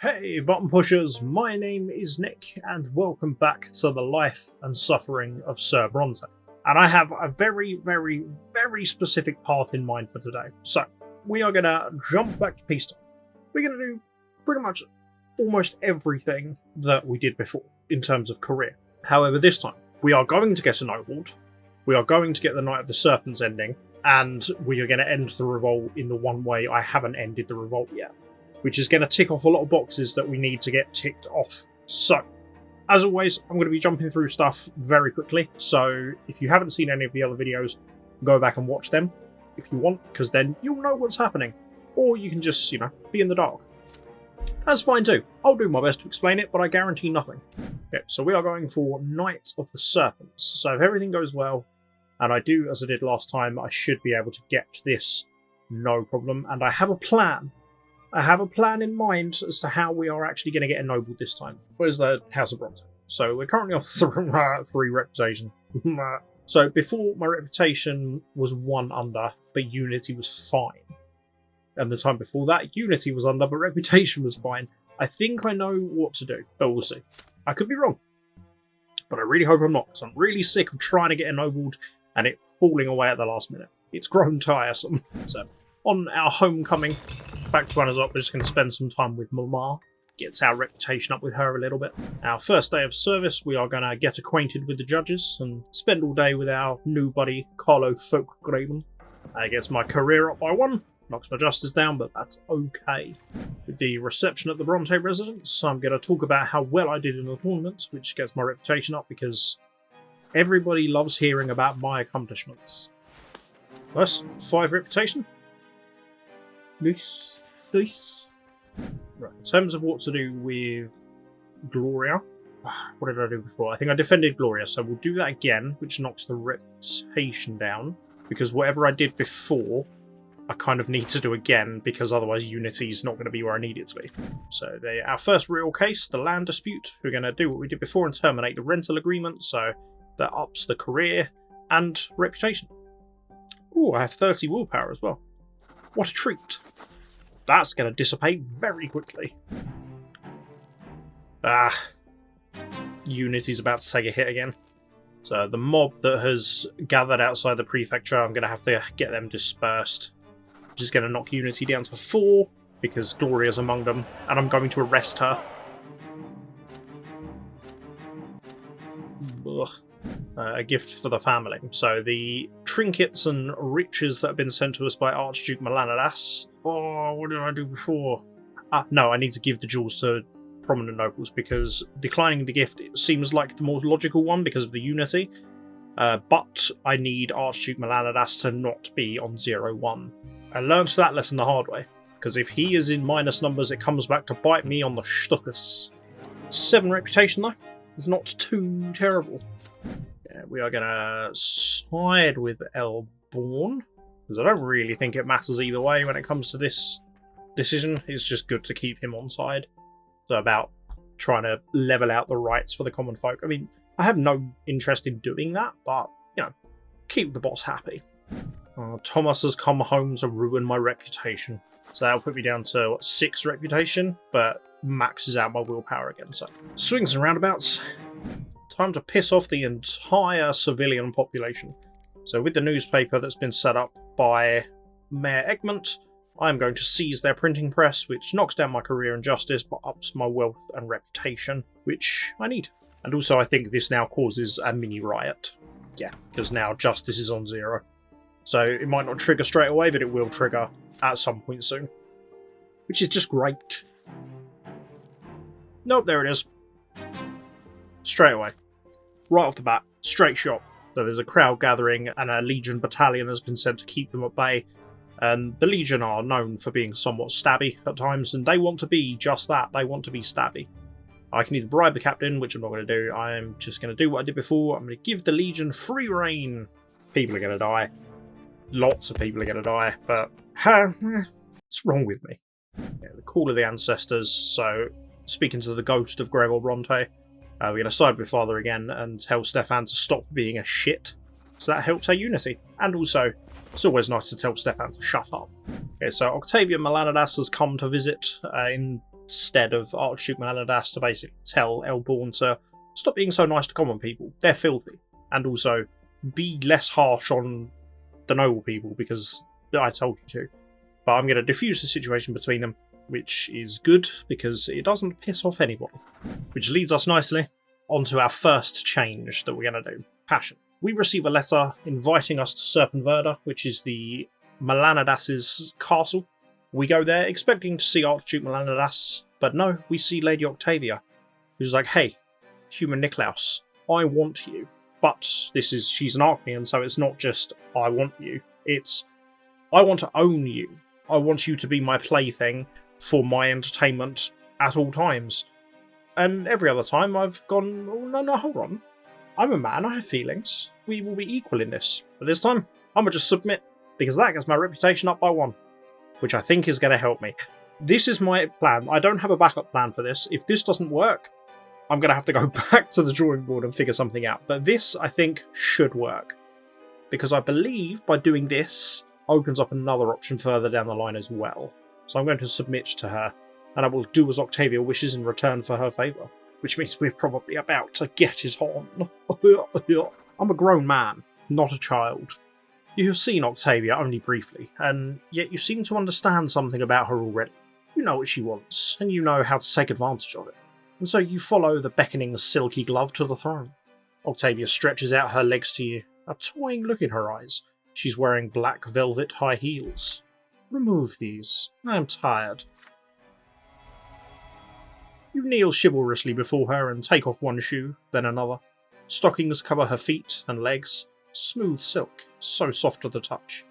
Hey button pushers, my name is Nick and welcome back to the life and suffering of Sir Brante. And I have a very specific path in mind for today. So, we are going to jump back to peacetime. We're going to do pretty much almost everything that we did before in terms of career. However, this time, we are going to get ennobled, we are going to get the Night of the Serpents ending, and we are going to end the revolt in the one way I haven't ended the revolt yet, which is going to tick off a lot of boxes that we need to get ticked off. So, as always, I'm going to be jumping through stuff very quickly, so if you haven't seen any of the other videos, go back and watch them if you want, because then you'll know what's happening. Or you can just, be in the dark. That's fine too. I'll do my best to explain it, but I guarantee nothing. Okay, so we are going for Night of the Serpents. So if everything goes well, and I do as I did last time, I should be able to get this no problem, and I have a plan. I have a plan in mind as to how we are actually going to get ennobled this time. Where's the House of Brante? So we're currently on 3 reputation. So before, my reputation was 1 under, but Unity was fine. And the time before that, Unity was under, but reputation was fine. I think I know what to do, but we'll see. I could be wrong, but I really hope I'm not, because I'm really sick of trying to get ennobled and it falling away at the last minute. It's grown tiresome. So, on our homecoming back to Anizotte, we're just going to spend some time with Mama. Gets our reputation up with her a little bit. Our first day of service, we are going to get acquainted with the judges and spend all day with our new buddy, Carlo Folkgraven. Gets my career up by 1. Knocks my justice down, but that's okay. With the reception at the Brante residence, I'm going to talk about how well I did in the tournament, which gets my reputation up because everybody loves hearing about my accomplishments. That's 5 reputation. Nice. Right, in terms of what to do with Gloria, what did I do before? I think I defended Gloria, so we'll do that again, which knocks the reputation down, because whatever I did before, I kind of need to do again, because otherwise Unity's not going to be where I need it to be. So our first real case, the land dispute, we're going to do what we did before and terminate the rental agreement, so that ups the career and reputation. Ooh, I have 30 willpower as well. What a treat. That's going to dissipate very quickly. Unity's about to take a hit again. So the mob that has gathered outside the Prefecture, I'm going to have to get them dispersed. I'm just going to knock Unity down to 4, because Gloria's among them, and I'm going to arrest her. Ugh. A gift for the family. So the trinkets and riches that have been sent to us by Archduke Melanidas. Oh, what did I do before? No, I need to give the jewels to prominent nobles, because declining the gift seems like the more logical one because of the unity. But I need Archduke Melanidas to not be on 0-1. I learned that lesson the hard way, because if he is in minus numbers, it comes back to bite me on the stuckus. 7 reputation though. It's not too terrible. Yeah, we are going to side with Elborn, because I don't really think it matters either way when it comes to this decision. It's just good to keep him on side. So about trying to level out the rights for the common folk. I mean, I have no interest in doing that, but, keep the boss happy. Thomas has come home to ruin my reputation. So that'll put me down to 6 reputation, but maxes out my willpower again. So swings and roundabouts. Time to piss off the entire civilian population. So with the newspaper that's been set up by Mayor Egmont, I'm going to seize their printing press, which knocks down my career and justice, but ups my wealth and reputation, which I need. And also I think this now causes a mini riot. Yeah, because now justice is on 0. So it might not trigger straight away, but it will trigger at some point soon. Which is just great. Nope, there it is. Straight away. Right off the bat, straight shot. So there's a crowd gathering and a Legion battalion has been sent to keep them at bay. And the Legion are known for being somewhat stabby at times, and they want to be just that. They want to be stabby. I can either bribe the captain, which I'm not going to do. I'm just going to do what I did before. I'm going to give the Legion free reign. People are going to die. Lots of people are going to die, but what's wrong with me? Yeah, the call of the ancestors, so speaking to the ghost of Gregor Brante, we're going to side with Father again and tell Stefan to stop being a shit. So that helps our unity. And also, it's always nice to tell Stefan to shut up. Okay, so Octavia Melanidas has come to visit in stead of Archduke Melanidas to basically tell Elborn to stop being so nice to common people. They're filthy. And also, be less harsh on the noble people, because I told you to. But I'm going to diffuse the situation between them, which is good, because it doesn't piss off anybody. Which leads us nicely onto our first change that we're going to do. Passion. We receive a letter inviting us to Serpent, which is the Melanidas' castle. We go there expecting to see Archduke Melanidas, but no, we see Lady Octavia, who's like, hey, human Niklaus, I want you. But she's an Archnean, so it's not just I want you, it's I want to own you. I want you to be my plaything for my entertainment at all times. And every other time I've gone, oh no, hold on. I'm a man, I have feelings. We will be equal in this. But this time, I'm going to just submit, because that gets my reputation up by 1. Which I think is going to help me. This is my plan. I don't have a backup plan for this. If this doesn't work, I'm going to have to go back to the drawing board and figure something out. But this, I think, should work. Because I believe by doing this, opens up another option further down the line as well. So I'm going to submit to her. And I will do as Octavia wishes in return for her favour. Which means we're probably about to get it on. I'm a grown man, not a child. You have seen Octavia only briefly, and yet you seem to understand something about her already. You know what she wants, and you know how to take advantage of it. And so you follow the beckoning silky glove to the throne. Octavia stretches out her legs to you, a toying look in her eyes. She's wearing black velvet high heels. Remove these. I am tired. You kneel chivalrously before her and take off one shoe, then another. Stockings cover her feet and legs. Smooth silk, so soft to the touch.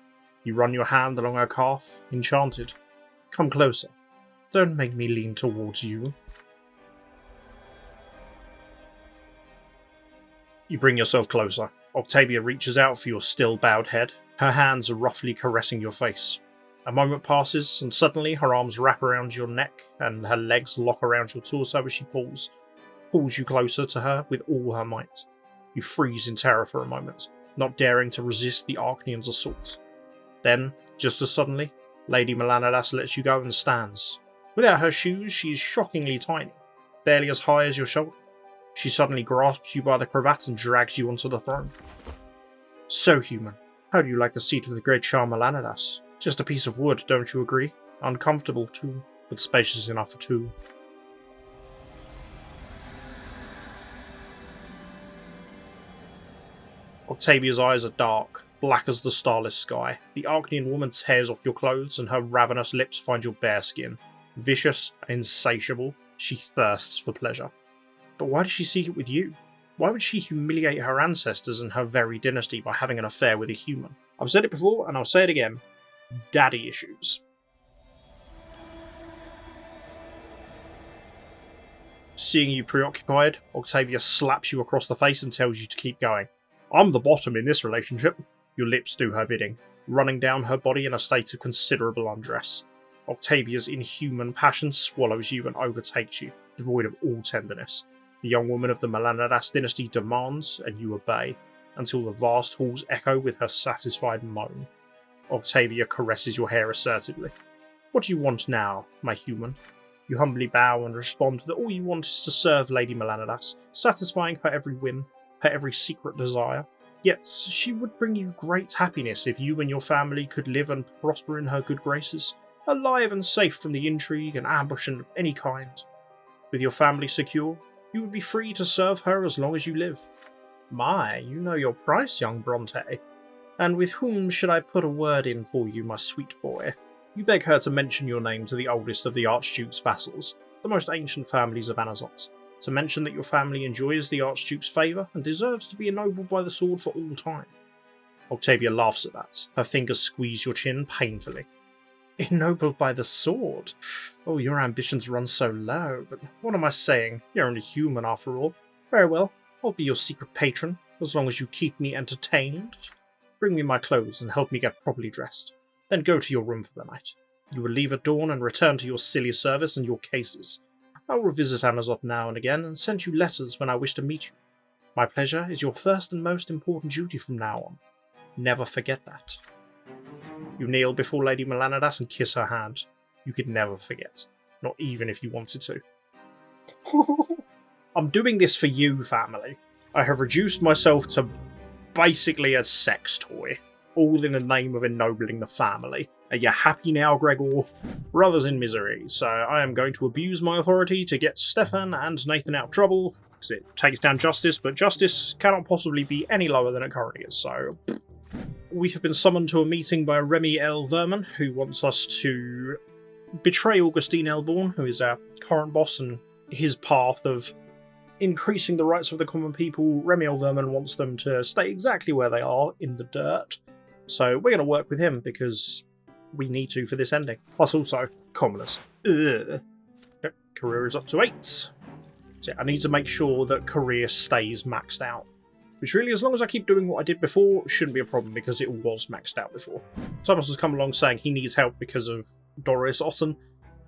You run your hand along her calf, enchanted. Come closer. Don't make me lean towards you. You bring yourself closer. Octavia reaches out for your still bowed head. Her hands are roughly caressing your face. A moment passes, and suddenly her arms wrap around your neck, and her legs lock around your torso as she pulls you closer to her with all her might. You freeze in terror for a moment, not daring to resist the Archnean's assault. Then, just as suddenly, Lady Melanidas lets you go and stands. Without her shoes, she is shockingly tiny, barely as high as your shoulder. She suddenly grasps you by the cravat and drags you onto the throne. So human. How do you like the seat of the great Shah Melanidas? Just a piece of wood, don't you agree? Uncomfortable too, but spacious enough for two. Octavia's eyes are dark, black as the starless sky. The Archnean woman tears off your clothes and her ravenous lips find your bare skin. Vicious and insatiable, she thirsts for pleasure. But why does she seek it with you? Why would she humiliate her ancestors and her very dynasty by having an affair with a human? I've said it before and I'll say it again. Daddy issues. Seeing you preoccupied, Octavia slaps you across the face and tells you to keep going. I'm the bottom in this relationship. Your lips do her bidding, running down her body in a state of considerable undress. Octavia's inhuman passion swallows you and overtakes you, devoid of all tenderness. The young woman of the Melanidas dynasty demands, and you obey, until the vast halls echo with her satisfied moan. Octavia caresses your hair assertively. What do you want now, my human? You humbly bow and respond that all you want is to serve Lady Melanidas, satisfying her every whim, her every secret desire. Yet she would bring you great happiness if you and your family could live and prosper in her good graces, alive and safe from the intrigue and ambush of any kind. With your family secure, you would be free to serve her as long as you live. My, you know your price, young Brante. And with whom should I put a word in for you, my sweet boy? You beg her to mention your name to the oldest of the Archduke's vassals, the most ancient families of Anizotte, to mention that your family enjoys the Archduke's favour and deserves to be ennobled by the sword for all time. Octavia laughs at that. Her fingers squeeze your chin painfully. Ennobled by the sword? Oh, your ambitions run so low, but what am I saying? You're only human after all. Very well, I'll be your secret patron, as long as you keep me entertained. Bring me my clothes and help me get properly dressed. Then go to your room for the night. You will leave at dawn and return to your silly service and your cases. I will visit Anizotte now and again and send you letters when I wish to meet you. My pleasure is your first and most important duty from now on. Never forget that. You kneel before Lady Melanidas and kiss her hand. You could never forget. Not even if you wanted to. I'm doing this for you, family. I have reduced myself to basically a sex toy, all in the name of ennobling the family. Are you happy now, Gregor? Brothers in misery, so I am going to abuse my authority to get Stefan and Nathan out of trouble, because it takes down justice, but justice cannot possibly be any lower than it currently is, so... We have been summoned to a meeting by Remy L. Verman, who wants us to betray Augustine Elborn, who is our current boss, and his path of increasing the rights of the common people. Remy L. Verman wants them to stay exactly where they are, in the dirt. So we're going to work with him, because we need to for this ending. Plus also, commoners. Ugh. Yep, career is up to 8. So I need to make sure that career stays maxed out. Which really, as long as I keep doing what I did before, shouldn't be a problem, because it was maxed out before. Thomas has come along saying he needs help because of Doris Otten.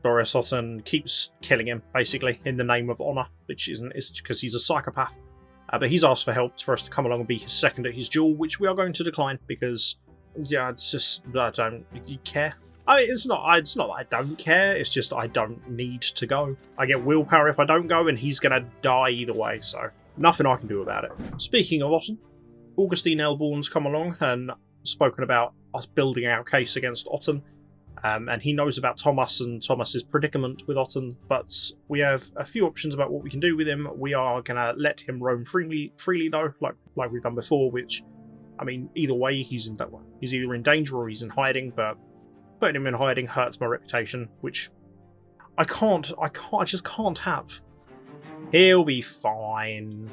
Doris Otten keeps killing him, basically, in the name of honour, which isn't, it's because he's a psychopath. But he's asked for help for us to come along and be his second at his duel, which we are going to decline, because, yeah, it's just, I don't care. I mean, it's not that I don't care, it's just I don't need to go. I get willpower if I don't go, and he's going to die either way, so... Nothing I can do about it. Speaking of Otten, Augustine Elborn's come along and spoken about us building our case against Otten, and he knows about Thomas and Thomas's predicament with Otten, but we have a few options about what we can do with him. We are going to let him roam freely though, like we've done before, which, I mean, either way, he's either in danger or he's in hiding, but putting him in hiding hurts my reputation, which I just can't have. He'll be fine.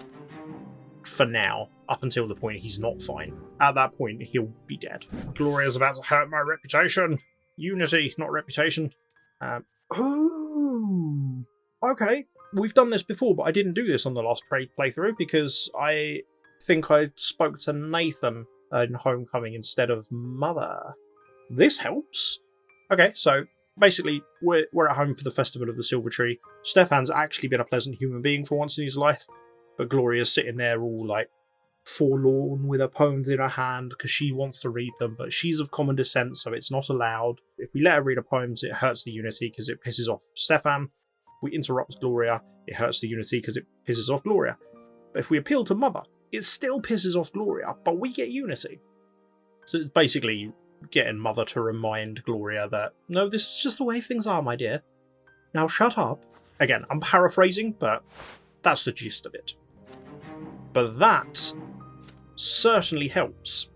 For now. Up until the point he's not fine. At that point, he'll be dead. Gloria's about to hurt my reputation. Unity, not reputation. Ooh. Okay. We've done this before, but I didn't do this on the last playthrough because I think I spoke to Nathan in Homecoming instead of Mother. This helps. Okay, so... Basically, we're at home for the Festival of the Silver Tree. Stefan's actually been a pleasant human being for once in his life, but Gloria's sitting there all, like, forlorn with her poems in her hand because she wants to read them, but she's of common descent, so it's not allowed. If we let her read her poems, it hurts the unity because it pisses off Stefan. If we interrupt Gloria, it hurts the unity because it pisses off Gloria. But if we appeal to Mother, it still pisses off Gloria, but we get unity. So it's basically... getting Mother to remind Gloria that, no, this is just the way things are, my dear. Now shut up. Again, I'm paraphrasing, but that's the gist of it. But that certainly helps.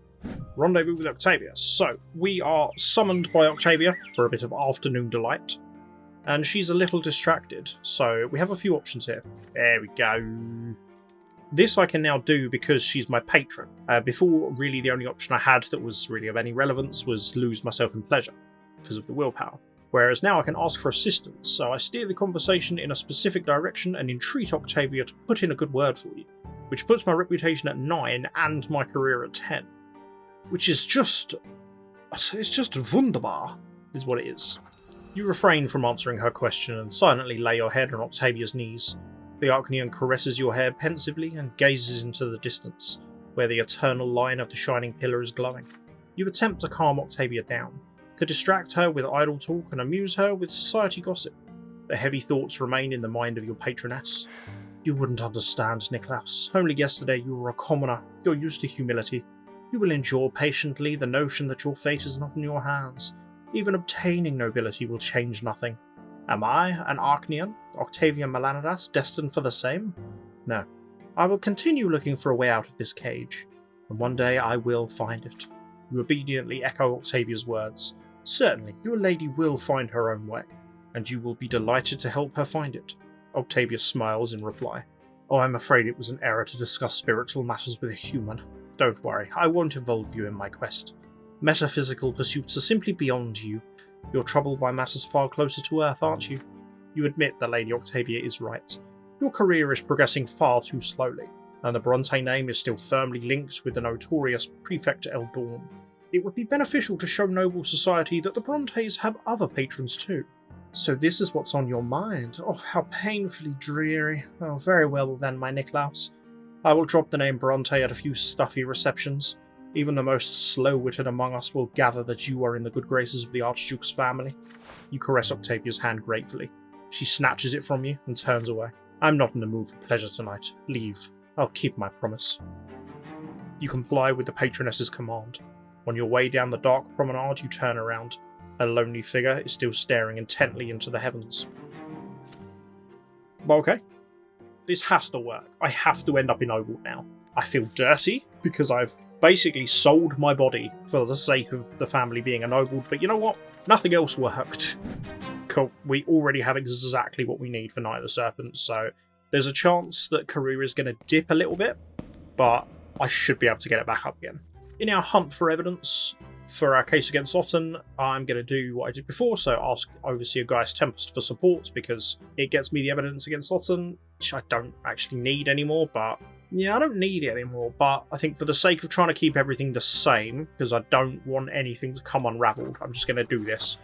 Rendezvous with Octavia. So, we are summoned by Octavia for a bit of afternoon delight, and she's a little distracted, so we have a few options here. There we go. This I can now do because she's my patron. Before, really the only option I had that was really of any relevance was lose myself in pleasure, because of the willpower. Whereas now I can ask for assistance, so I steer the conversation in a specific direction and entreat Octavia to put in a good word for you, which puts my reputation at 9 and my career at 10. Which is just... it's just wunderbar, is what it is. You refrain from answering her question and silently lay your head on Octavia's knees. The Archneon caresses your hair pensively and gazes into the distance, where the eternal line of the shining pillar is glowing. You attempt to calm Octavia down, to distract her with idle talk and amuse her with society gossip. But heavy thoughts remain in the mind of your patroness. You wouldn't understand, Niklaus. Only yesterday you were a commoner. You're used to humility. You will endure patiently the notion that your fate is not in your hands. Even obtaining nobility will change nothing. Am I, an Archneon, Octavia Melanidas, destined for the same? No. I will continue looking for a way out of this cage, and one day I will find it. You obediently echo Octavia's words. Certainly, your lady will find her own way, and you will be delighted to help her find it. Octavia smiles in reply. Oh, I'm afraid it was an error to discuss spiritual matters with a human. Don't worry, I won't involve you in my quest. Metaphysical pursuits are simply beyond you. You're troubled by matters far closer to Earth, aren't you? You admit that Lady Octavia is right. Your career is progressing far too slowly, and the Brante name is still firmly linked with the notorious Prefecture Elborn. It would be beneficial to show noble society that the Brontes have other patrons too. So this is what's on your mind. Oh, how painfully dreary. Oh, very well then, my Niklaus. I will drop the name Brante at a few stuffy receptions. Even the most slow-witted among us will gather that you are in the good graces of the Archduke's family. You caress Octavia's hand gratefully. She snatches it from you and turns away. I'm not in the mood for pleasure tonight. Leave. I'll keep my promise. You comply with the patroness's command. On your way down the dark promenade, you turn around. A lonely figure is still staring intently into the heavens. Well, okay. This has to work. I have to end up ennobled now. I feel dirty because I've basically sold my body for the sake of the family being ennobled, but you know what? Nothing else worked. Cool. We already have exactly what we need for Night of the Serpents, so there's a chance that career is going to dip a little bit, but I should be able to get it back up again. In our hunt for evidence for our case against Otten, I'm going to do what I did before, so ask Overseer Gaius Tempest for support, because it gets me the evidence against Otten, which I don't actually need anymore, but yeah, I don't need it anymore, but I think for the sake of trying to keep everything the same, because I don't want anything to come unravelled, I'm just going to do this.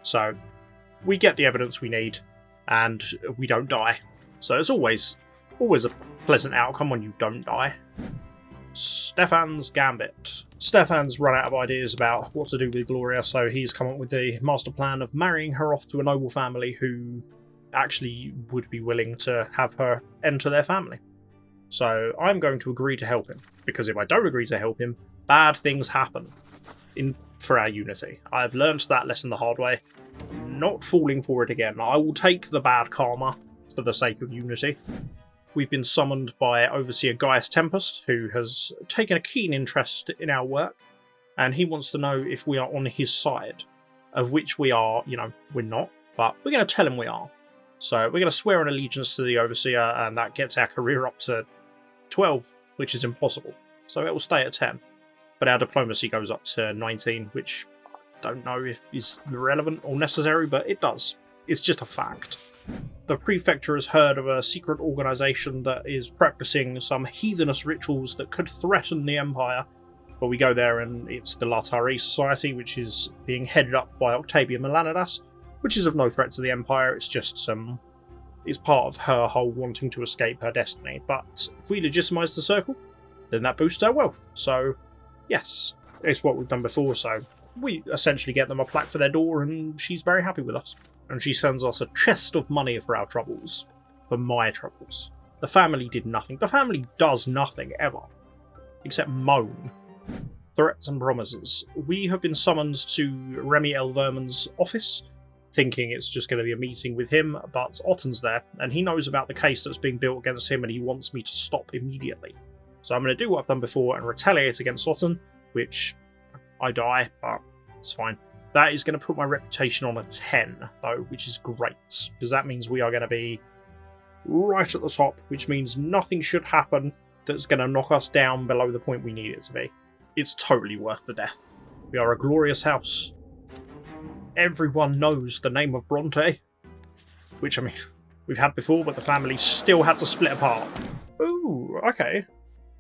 So, we get the evidence we need, and we don't die. So it's always a pleasant outcome when you don't die. Stefan's Gambit. Stefan's run out of ideas about what to do with Gloria, so he's come up with the master plan of marrying her off to a noble family who actually would be willing to have her enter their family. So I'm going to agree to help him, because if I don't agree to help him, bad things happen for our unity. I've learnt that lesson the hard way. Not falling for it again. I will take the bad karma for the sake of unity. We've been summoned by Overseer Gaius Tempest, who has taken a keen interest in our work, and he wants to know if we are on his side, of which we are, we're not, but we're going to tell him we are. So we're going to swear an allegiance to the Overseer, and that gets our career up to 12, which is impossible. So it will stay at 10. But our diplomacy goes up to 19, which I don't know if is relevant or necessary, but it does. It's just a fact. The Prefecture has heard of a secret organisation that is practicing some heathenous rituals that could threaten the Empire. But we go there and it's the Latari Society, which is being headed up by Octavia Melanidas, which is of no threat to the Empire. It's just it's part of her whole wanting to escape her destiny. But if we legitimise the circle, then that boosts our wealth. So, yes, it's what we've done before. So we essentially get them a plaque for their door, and she's very happy with us. And she sends us a chest of money for our troubles. For my troubles. The family did nothing. The family does nothing, ever. Except moan. Threats and promises. We have been summoned to Remy Elverman's office, thinking it's just going to be a meeting with him, but Otten's there, and he knows about the case that's being built against him, and he wants me to stop immediately. So I'm going to do what I've done before and retaliate against Otten, which I die, but it's fine. That is going to put my reputation on a 10, though, which is great, because that means we are going to be right at the top, which means nothing should happen that's going to knock us down below the point we need it to be. It's totally worth the death. We are a glorious house. Everyone knows the name of Brante, which, we've had before, but the family still had to split apart. Ooh, okay.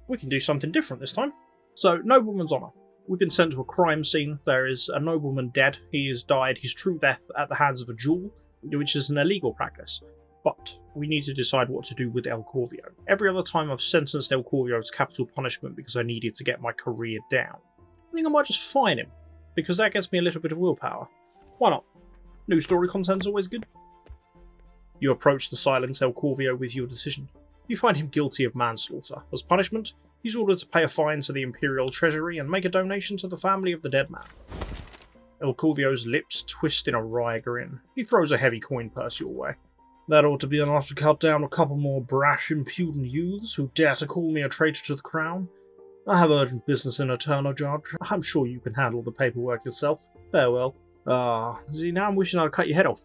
We can do something different this time. So, Nobleman's Honour. We've been sent to a crime scene. There is a nobleman dead. He has died his true death at the hands of a duel, which is an illegal practice. But we need to decide what to do with El Corvio. Every other time I've sentenced El Corvio to capital punishment because I needed to get my career down. I think I might just fine him, because that gets me a little bit of willpower. Why not? New story content's always good. You approach the silent El Corvio with your decision. You find him guilty of manslaughter. As punishment, he's ordered to pay a fine to the Imperial Treasury and make a donation to the family of the dead man. El Corvio's lips twist in a wry grin. He throws a heavy coin purse your way. That ought to be enough to cut down a couple more brash, impudent youths who dare to call me a traitor to the crown. I have urgent business in Eterno, Judge. I'm sure you can handle the paperwork yourself. Farewell. See, now I'm wishing I'd cut your head off.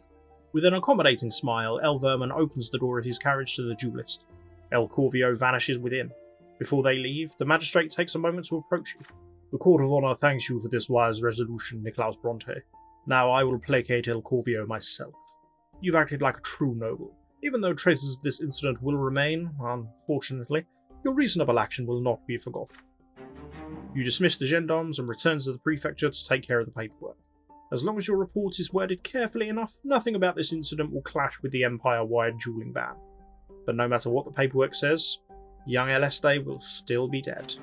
With an accommodating smile, El Verman opens the door of his carriage to the duelist. El Corvio vanishes within. Before they leave, the magistrate takes a moment to approach you. The Court of Honour thanks you for this wise resolution, Niklaus Brante. Now I will placate El Corvio myself. You've acted like a true noble. Even though traces of this incident will remain, unfortunately, your reasonable action will not be forgotten. You dismiss the gendarmes and return to the Prefecture to take care of the paperwork. As long as your report is worded carefully enough, nothing about this incident will clash with the Empire-wide dueling ban. But no matter what the paperwork says, young Eleste will still be dead.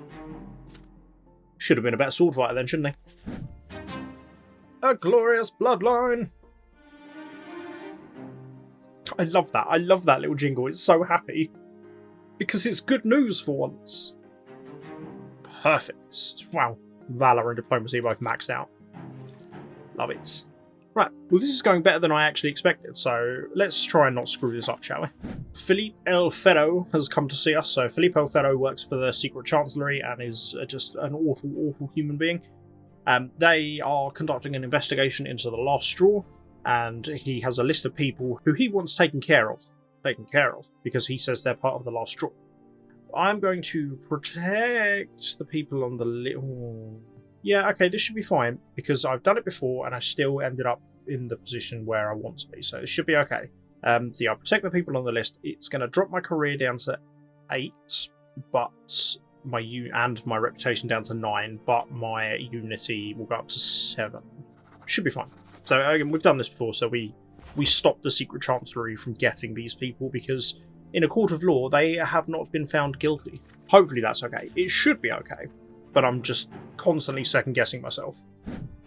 Should have been a better sword fighter then, shouldn't he? A glorious bloodline! I love that. I love that little jingle. It's so happy. Because it's good news for once. Perfect. Wow. Valor and diplomacy both maxed out. Love it. Right, well this is going better than I actually expected, so let's try and not screw this up, shall we? Philippe El Ferro has come to see us. So Philippe El Ferro works for the Secret Chancellery and is just an awful, awful human being. They are conducting an investigation into the last straw, and he has a list of people who he wants taken care of, because he says they're part of the last straw. I'm going to protect the people on the list. Yeah, okay, this should be fine, because I've done it before and I still ended up in the position where I want to be, so it should be okay. So yeah, I'll protect the people on the list. It's going to drop my career down to 8, but my reputation down to 9, but my unity will go up to 7. Should be fine. So again, we've done this before, so we stop the Secret Chancellery from getting these people, because in a court of law, they have not been found guilty. Hopefully that's okay. It should be okay. But I'm just constantly second-guessing myself.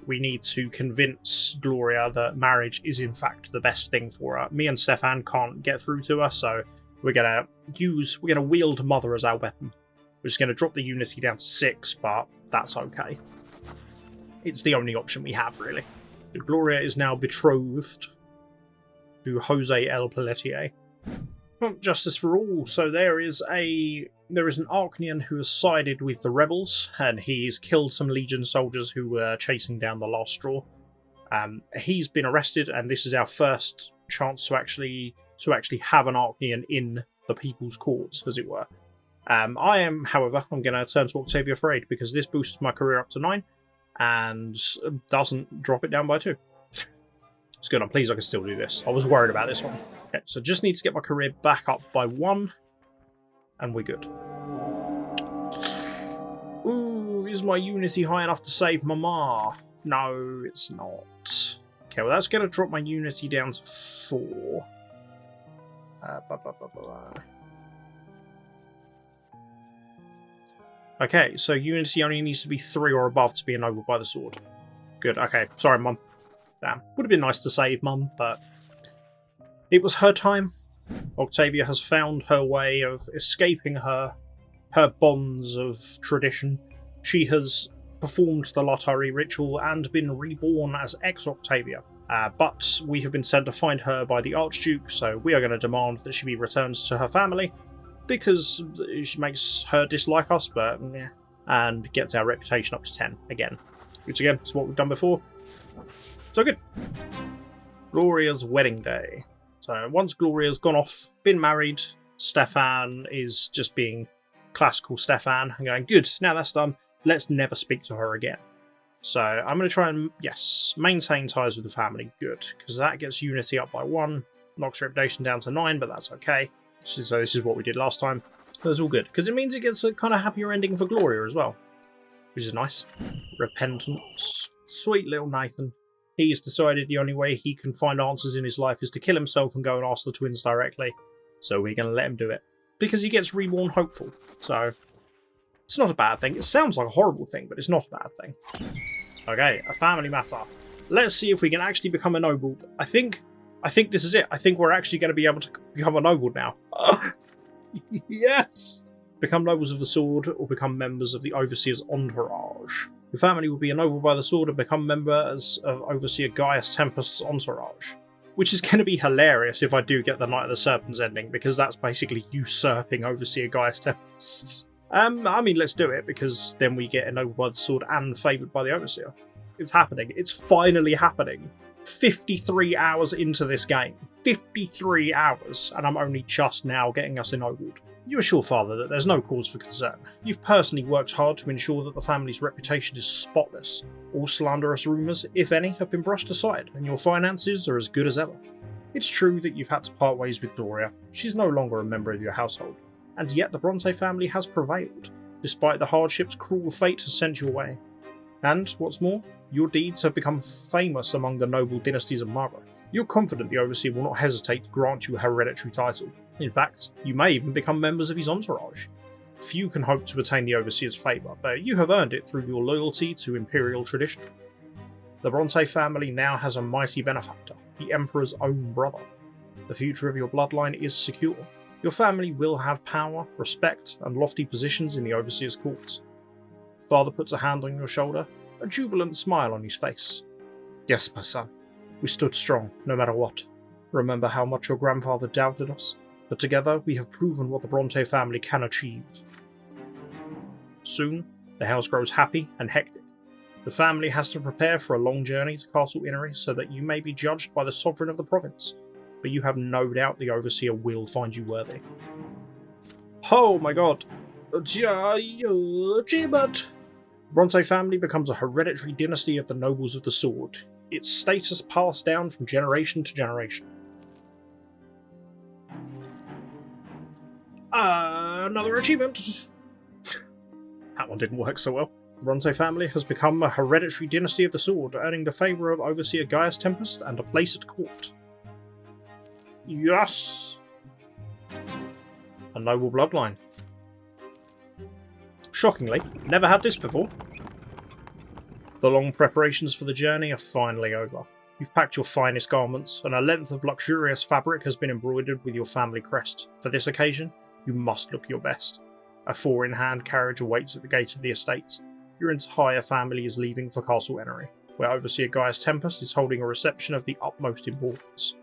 We need to convince Gloria that marriage is in fact the best thing for her. Me and Stefan can't get through to her, so we're gonna wield Mother as our weapon. We're just gonna drop the unity down to 6, but that's okay. It's the only option we have, really. Gloria is now betrothed to Jose El Pelletier. Justice for all. So there is an Arknian who has sided with the rebels, and he's killed some Legion soldiers who were chasing down the last straw. He's been arrested, and this is our first chance to actually have an Arknian in the People's Court, as it were. However, I'm going to turn to Octavia for aid, because this boosts my career up to 9 and doesn't drop it down by 2. It's good. I'm pleased I can still do this. I was worried about this one. Okay, so just need to get my career back up by 1, and we're good. Ooh, is my unity high enough to save Mama? No, it's not. Okay, well that's going to drop my unity down to 4. Okay, so unity only needs to be 3 or above to be ennobled by the sword. Good, okay. Sorry, Mum. Damn. Would have been nice to save Mum, but it was her time. Octavia has found her way of escaping her bonds of tradition. She has performed the Latari ritual and been reborn as ex-Octavia. But we have been sent to find her by the Archduke, so we are going to demand that she be returned to her family, because she makes her dislike us, but yeah, and gets our reputation up to 10 again. Which again is what we've done before. So good. Gloria's wedding day. So once Gloria's gone off, been married, Stefan is just being classical Stefan and going, good, now that's done, let's never speak to her again. So I'm going to try and, yes, maintain ties with the family, good, because that gets unity up by 1, knocks reputation down to 9, but that's okay. So this is what we did last time. That's all good, because it means it gets a kind of happier ending for Gloria as well, which is nice. Repentance. Sweet little Nathan. He's decided the only way he can find answers in his life is to kill himself and go and ask the twins directly. So we're going to let him do it. Because he gets reborn hopeful. So it's not a bad thing. It sounds like a horrible thing, but it's not a bad thing. Okay, a family matter. Let's see if we can actually become ennobled. I think this is it. I think we're actually going to be able to become ennobled now. Yes! Become nobles of the sword or become members of the Overseer's entourage. Your family will be ennobled by the sword and become members of Overseer Gaius Tempest's entourage. Which is going to be hilarious if I do get the Knight of the Serpents ending, because that's basically usurping Overseer Gaius Tempest. I mean, let's do it, because then we get ennobled by the sword and favoured by the Overseer. It's happening. It's finally happening. 53 hours into this game. 53 hours, and I'm only just now getting us ennobled. You assure Father that there's no cause for concern. You've personally worked hard to ensure that the family's reputation is spotless. All slanderous rumours, if any, have been brushed aside, and your finances are as good as ever. It's true that you've had to part ways with Gloria. She's no longer a member of your household, and yet the Brante family has prevailed, despite the hardships cruel fate has sent your way. And, what's more, your deeds have become famous among the noble dynasties of Marga. You're confident the Overseer will not hesitate to grant you a hereditary title. In fact, you may even become members of his entourage. Few can hope to attain the Overseer's favour, but you have earned it through your loyalty to Imperial tradition. The Brante family now has a mighty benefactor, the Emperor's own brother. The future of your bloodline is secure. Your family will have power, respect, and lofty positions in the Overseer's court. Father puts a hand on your shoulder, a jubilant smile on his face. Yes, my son. We stood strong, no matter what. Remember how much your grandfather doubted us? But together we have proven what the Brante family can achieve. Soon, the house grows happy and hectic. The family has to prepare for a long journey to Castle Innery so that you may be judged by the sovereign of the province, but you have no doubt the Overseer will find you worthy. Oh my god. Bronte family becomes a hereditary dynasty of the Nobles of the Sword, its status passed down from generation to generation. Another achievement! That one didn't work so well. The Bronte family has become a hereditary dynasty of the sword, earning the favour of Overseer Gaius Tempest and a place at court. Yes! A noble bloodline. Shockingly, never had this before. The long preparations for the journey are finally over. You've packed your finest garments, and a length of luxurious fabric has been embroidered with your family crest. For this occasion, you must look your best. A 4-in-hand carriage awaits at the gate of the estate. Your entire family is leaving for Castle Innery, where Overseer Gaius Tempest is holding a reception of the utmost importance.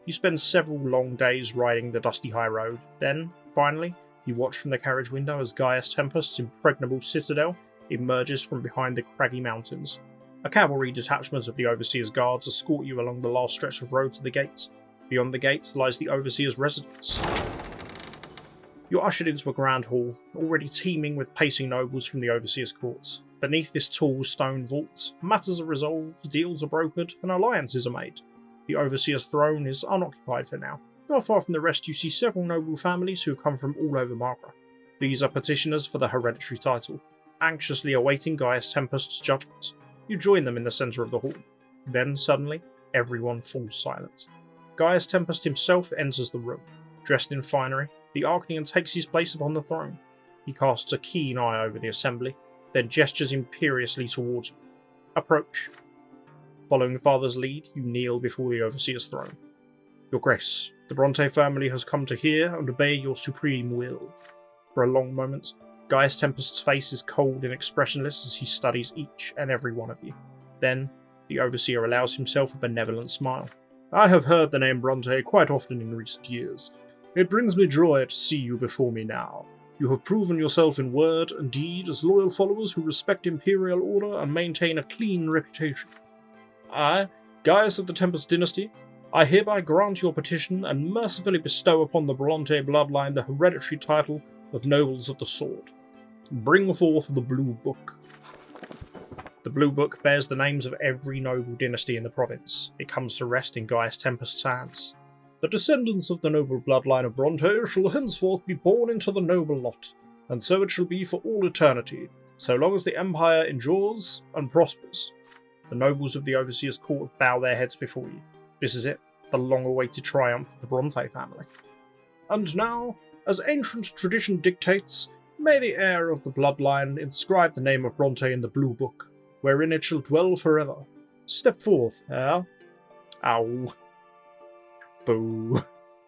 You spend several long days riding the dusty high road. Then, finally, you watch from the carriage window as Gaius Tempest's impregnable citadel emerges from behind the craggy mountains. A cavalry detachment of the Overseer's guards escort you along the last stretch of road to the gate. Beyond the gate lies the Overseer's residence. You're ushered into a grand hall, already teeming with pacing nobles from the Overseer's court. Beneath this tall stone vault, matters are resolved, deals are brokered, and alliances are made. The Overseer's throne is unoccupied for now. Not far from the rest you see several noble families who have come from all over Margra. These are petitioners for the hereditary title, anxiously awaiting Gaius Tempest's judgment. You join them in the centre of the hall. Then, suddenly, everyone falls silent. Gaius Tempest himself enters the room. Dressed in finery, the Archnian takes his place upon the throne. He casts a keen eye over the assembly, then gestures imperiously towards you. Approach. Following Father's lead, you kneel before the Overseer's throne. Your Grace, the Bronte family has come to hear and obey your supreme will. For a long moment, Gaius Tempest's face is cold and expressionless as he studies each and every one of you. Then, the Overseer allows himself a benevolent smile. I have heard the name Brante quite often in recent years. It brings me joy to see you before me now. You have proven yourself in word and deed as loyal followers who respect imperial order and maintain a clean reputation. I, Gaius of the Tempest dynasty, I hereby grant your petition and mercifully bestow upon the Bronte bloodline the hereditary title of Nobles of the Sword. Bring forth the Blue Book. The Blue Book bears the names of every noble dynasty in the province. It comes to rest in Gaius Tempest's hands. The descendants of the noble bloodline of Bronte shall henceforth be born into the noble lot, and so it shall be for all eternity, so long as the Empire endures and prospers. The nobles of the Overseer's court bow their heads before you. This is it, the long-awaited triumph of the Bronte family. And now, as ancient tradition dictates, may the heir of the bloodline inscribe the name of Bronte in the Blue Book, wherein it shall dwell forever. Step forth, heir. Ow. Boo.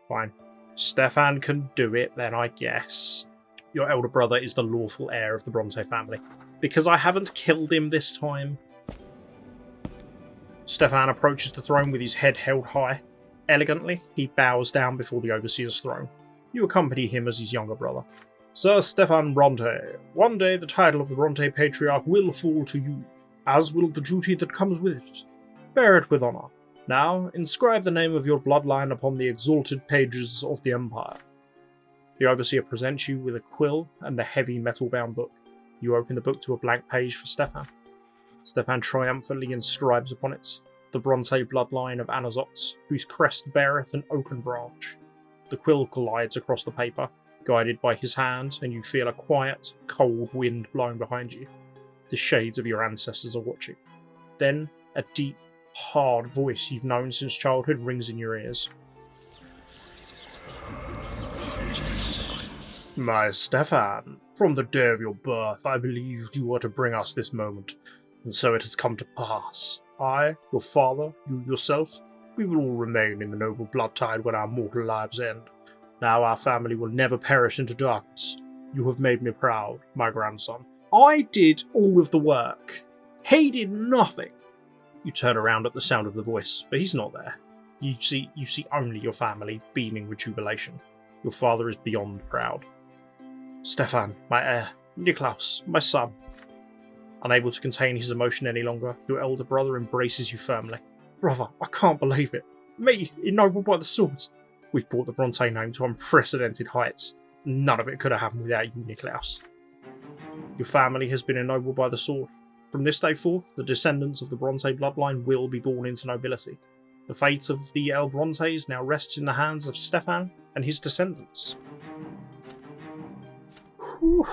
Fine. Stefan can do it then, I guess. Your elder brother is the lawful heir of the Bronte family. Because I haven't killed him this time. Stefan approaches the throne with his head held high. Elegantly, he bows down before the Overseer's throne. You accompany him as his younger brother. Sir Stefan Bronte, one day the title of the Bronte Patriarch will fall to you, as will the duty that comes with it. Bear it with honour. Now, inscribe the name of your bloodline upon the exalted pages of the Empire. The Overseer presents you with a quill and the heavy metal-bound book. You open the book to a blank page for Stefan. Stefan triumphantly inscribes upon it the Bronte bloodline of Anizotte, whose crest beareth an oaken branch. The quill glides across the paper, guided by his hand, and you feel a quiet, cold wind blowing behind you. The shades of your ancestors are watching. Then, a deep, hard voice you've known since childhood rings in your ears. My Stefan, from the day of your birth I believed you were to bring us this moment, and so it has come to pass. I, your father, you yourself, We will all remain in the noble blood tide when our mortal lives end. Now our family will never perish into darkness. You have made me proud, my grandson. I did all of the work. He did nothing. You turn around at the sound of the voice, but he's not there. You see only your family beaming with jubilation. Your father is beyond proud. Stefan, my heir. Niklaus, my son. Unable to contain his emotion any longer, your elder brother embraces you firmly. Brother, I can't believe it. Me, ennobled by the swords. We've brought the Brante name to unprecedented heights. None of it could have happened without you, Niklaus. Your family has been ennobled by the sword. From this day forth, the descendants of the Brante bloodline will be born into nobility. The fate of the El Brontes now rests in the hands of Stefan and his descendants. Whew.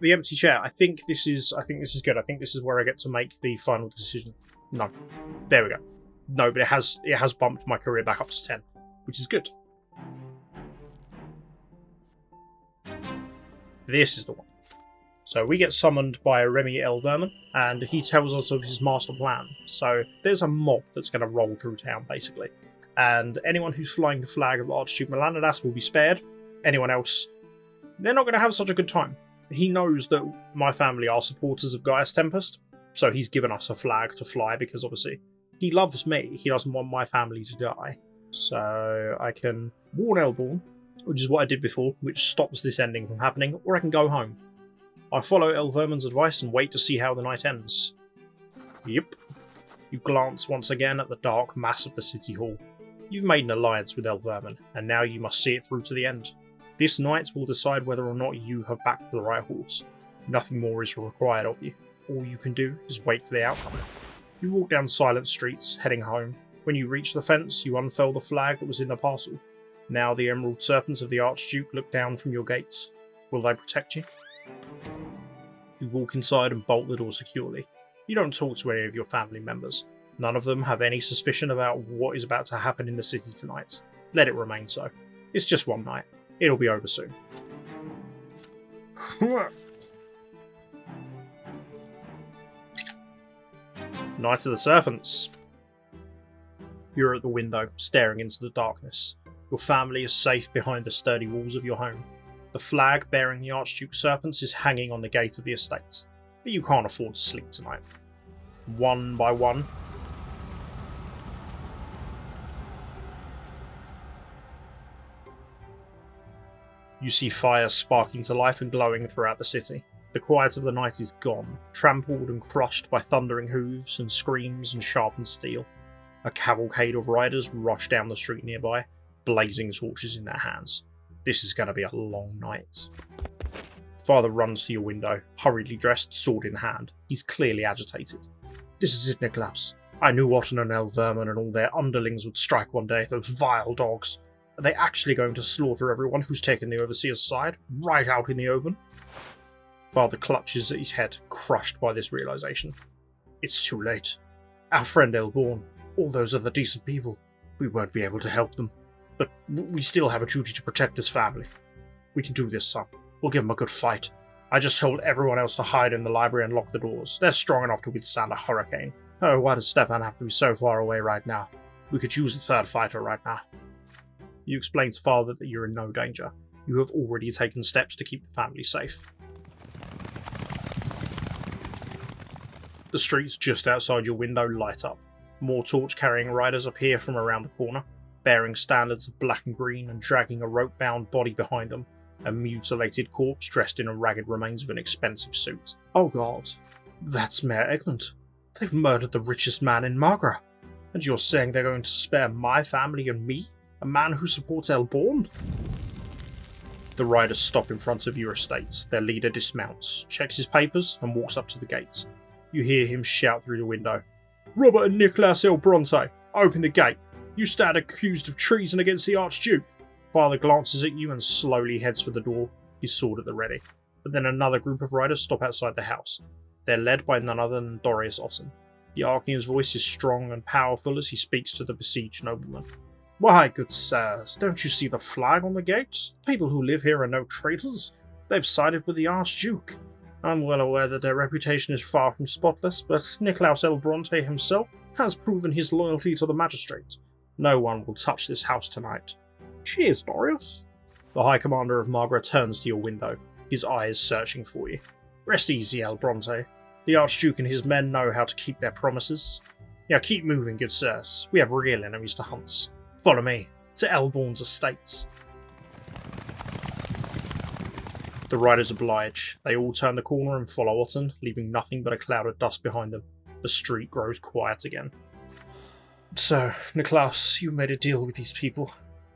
The empty chair. I think this is good. I think this is where I get to make the final decision. No. There we go. No, but it has bumped my career back up to 10, which is good. This is the one. So we get summoned by Remy El Vermin, and he tells us of his master plan. So there's a mob that's going to roll through town, basically. And anyone who's flying the flag of Archduke Melanidas will be spared. Anyone else, they're not going to have such a good time. He knows that my family are supporters of Gaius Tempest, so he's given us a flag to fly because obviously he loves me. He doesn't want my family to die. So I can warn Elborn, which is what I did before, which stops this ending from happening, or I can go home. I follow El Vermin's advice and wait to see how the night ends. Yep. You glance once again at the dark mass of the city hall. You've made an alliance with El Vermin, and now you must see it through to the end. This night will decide whether or not you have backed the right horse. Nothing more is required of you. All you can do is wait for the outcome. You walk down silent streets, heading home. When you reach the fence, you unfurl the flag that was in the parcel. Now the emerald serpents of the Archduke look down from your gates. Will they protect you? You walk inside and bolt the door securely. You don't talk to any of your family members. None of them have any suspicion about what is about to happen in the city tonight. Let it remain so. It's just one night. It'll be over soon. Night of the Serpents. You're at the window, staring into the darkness. Your family is safe behind the sturdy walls of your home. The flag bearing the Archduke's Serpents is hanging on the gate of the estate, but you can't afford to sleep tonight. One by one, you see fires sparking to life and glowing throughout the city. The quiet of the night is gone, trampled and crushed by thundering hooves and screams and sharpened steel. A cavalcade of riders rush down the street nearby, blazing torches in their hands. This is going to be a long night. Father runs to your window, hurriedly dressed, sword in hand. He's clearly agitated. This is it, Niklaus. I knew Otton and El Vermin and all their underlings would strike one day, those vile dogs. Are they actually going to slaughter everyone who's taken the Overseer's side, right out in the open? Father clutches at his head, crushed by this realization. It's too late. Our friend Elborn, all those other decent people, we won't be able to help them. But we still have a duty to protect this family. We can do this, son. We'll give them a good fight. I just told everyone else to hide in the library and lock the doors. They're strong enough to withstand a hurricane. Oh, why does Stefan have to be so far away right now? We could use the third fighter right now. You explain to Father that you're in no danger. You have already taken steps to keep the family safe. The streets just outside your window light up. More torch-carrying riders appear from around the corner, bearing standards of black and green and dragging a rope-bound body behind them, a mutilated corpse dressed in the ragged remains of an expensive suit. Oh god, that's Mayor Egmont. They've murdered the richest man in Magra. And you're saying they're going to spare my family and me? A man who supports Elborn? The riders stop in front of your estate. Their leader dismounts, checks his papers, and walks up to the gate. You hear him shout through the window. Robert and Niklaus El Bronte, open the gate. You stand accused of treason against the Archduke. Father glances at you and slowly heads for the door, his sword at the ready. But then another group of riders stop outside the house. They're led by none other than Dorius Otton. The Archne's voice is strong and powerful as he speaks to the besieged nobleman. Why, good sirs, don't you see the flag on the gate? The people who live here are no traitors. They've sided with the Archduke. I'm well aware that their reputation is far from spotless, but Niklaus L. Brante himself has proven his loyalty to the magistrate. No one will touch this house tonight. Cheers, Dorius. The High Commander of Margra turns to your window, his eyes searching for you. Rest easy, El Bronte. The Archduke and his men know how to keep their promises. Now keep moving, good sirs. We have real enemies to hunt. Follow me to Elborn's estate. The riders oblige. They all turn the corner and follow Otten, leaving nothing but a cloud of dust behind them. The street grows quiet again. So, Niklaus, you made a deal with these people.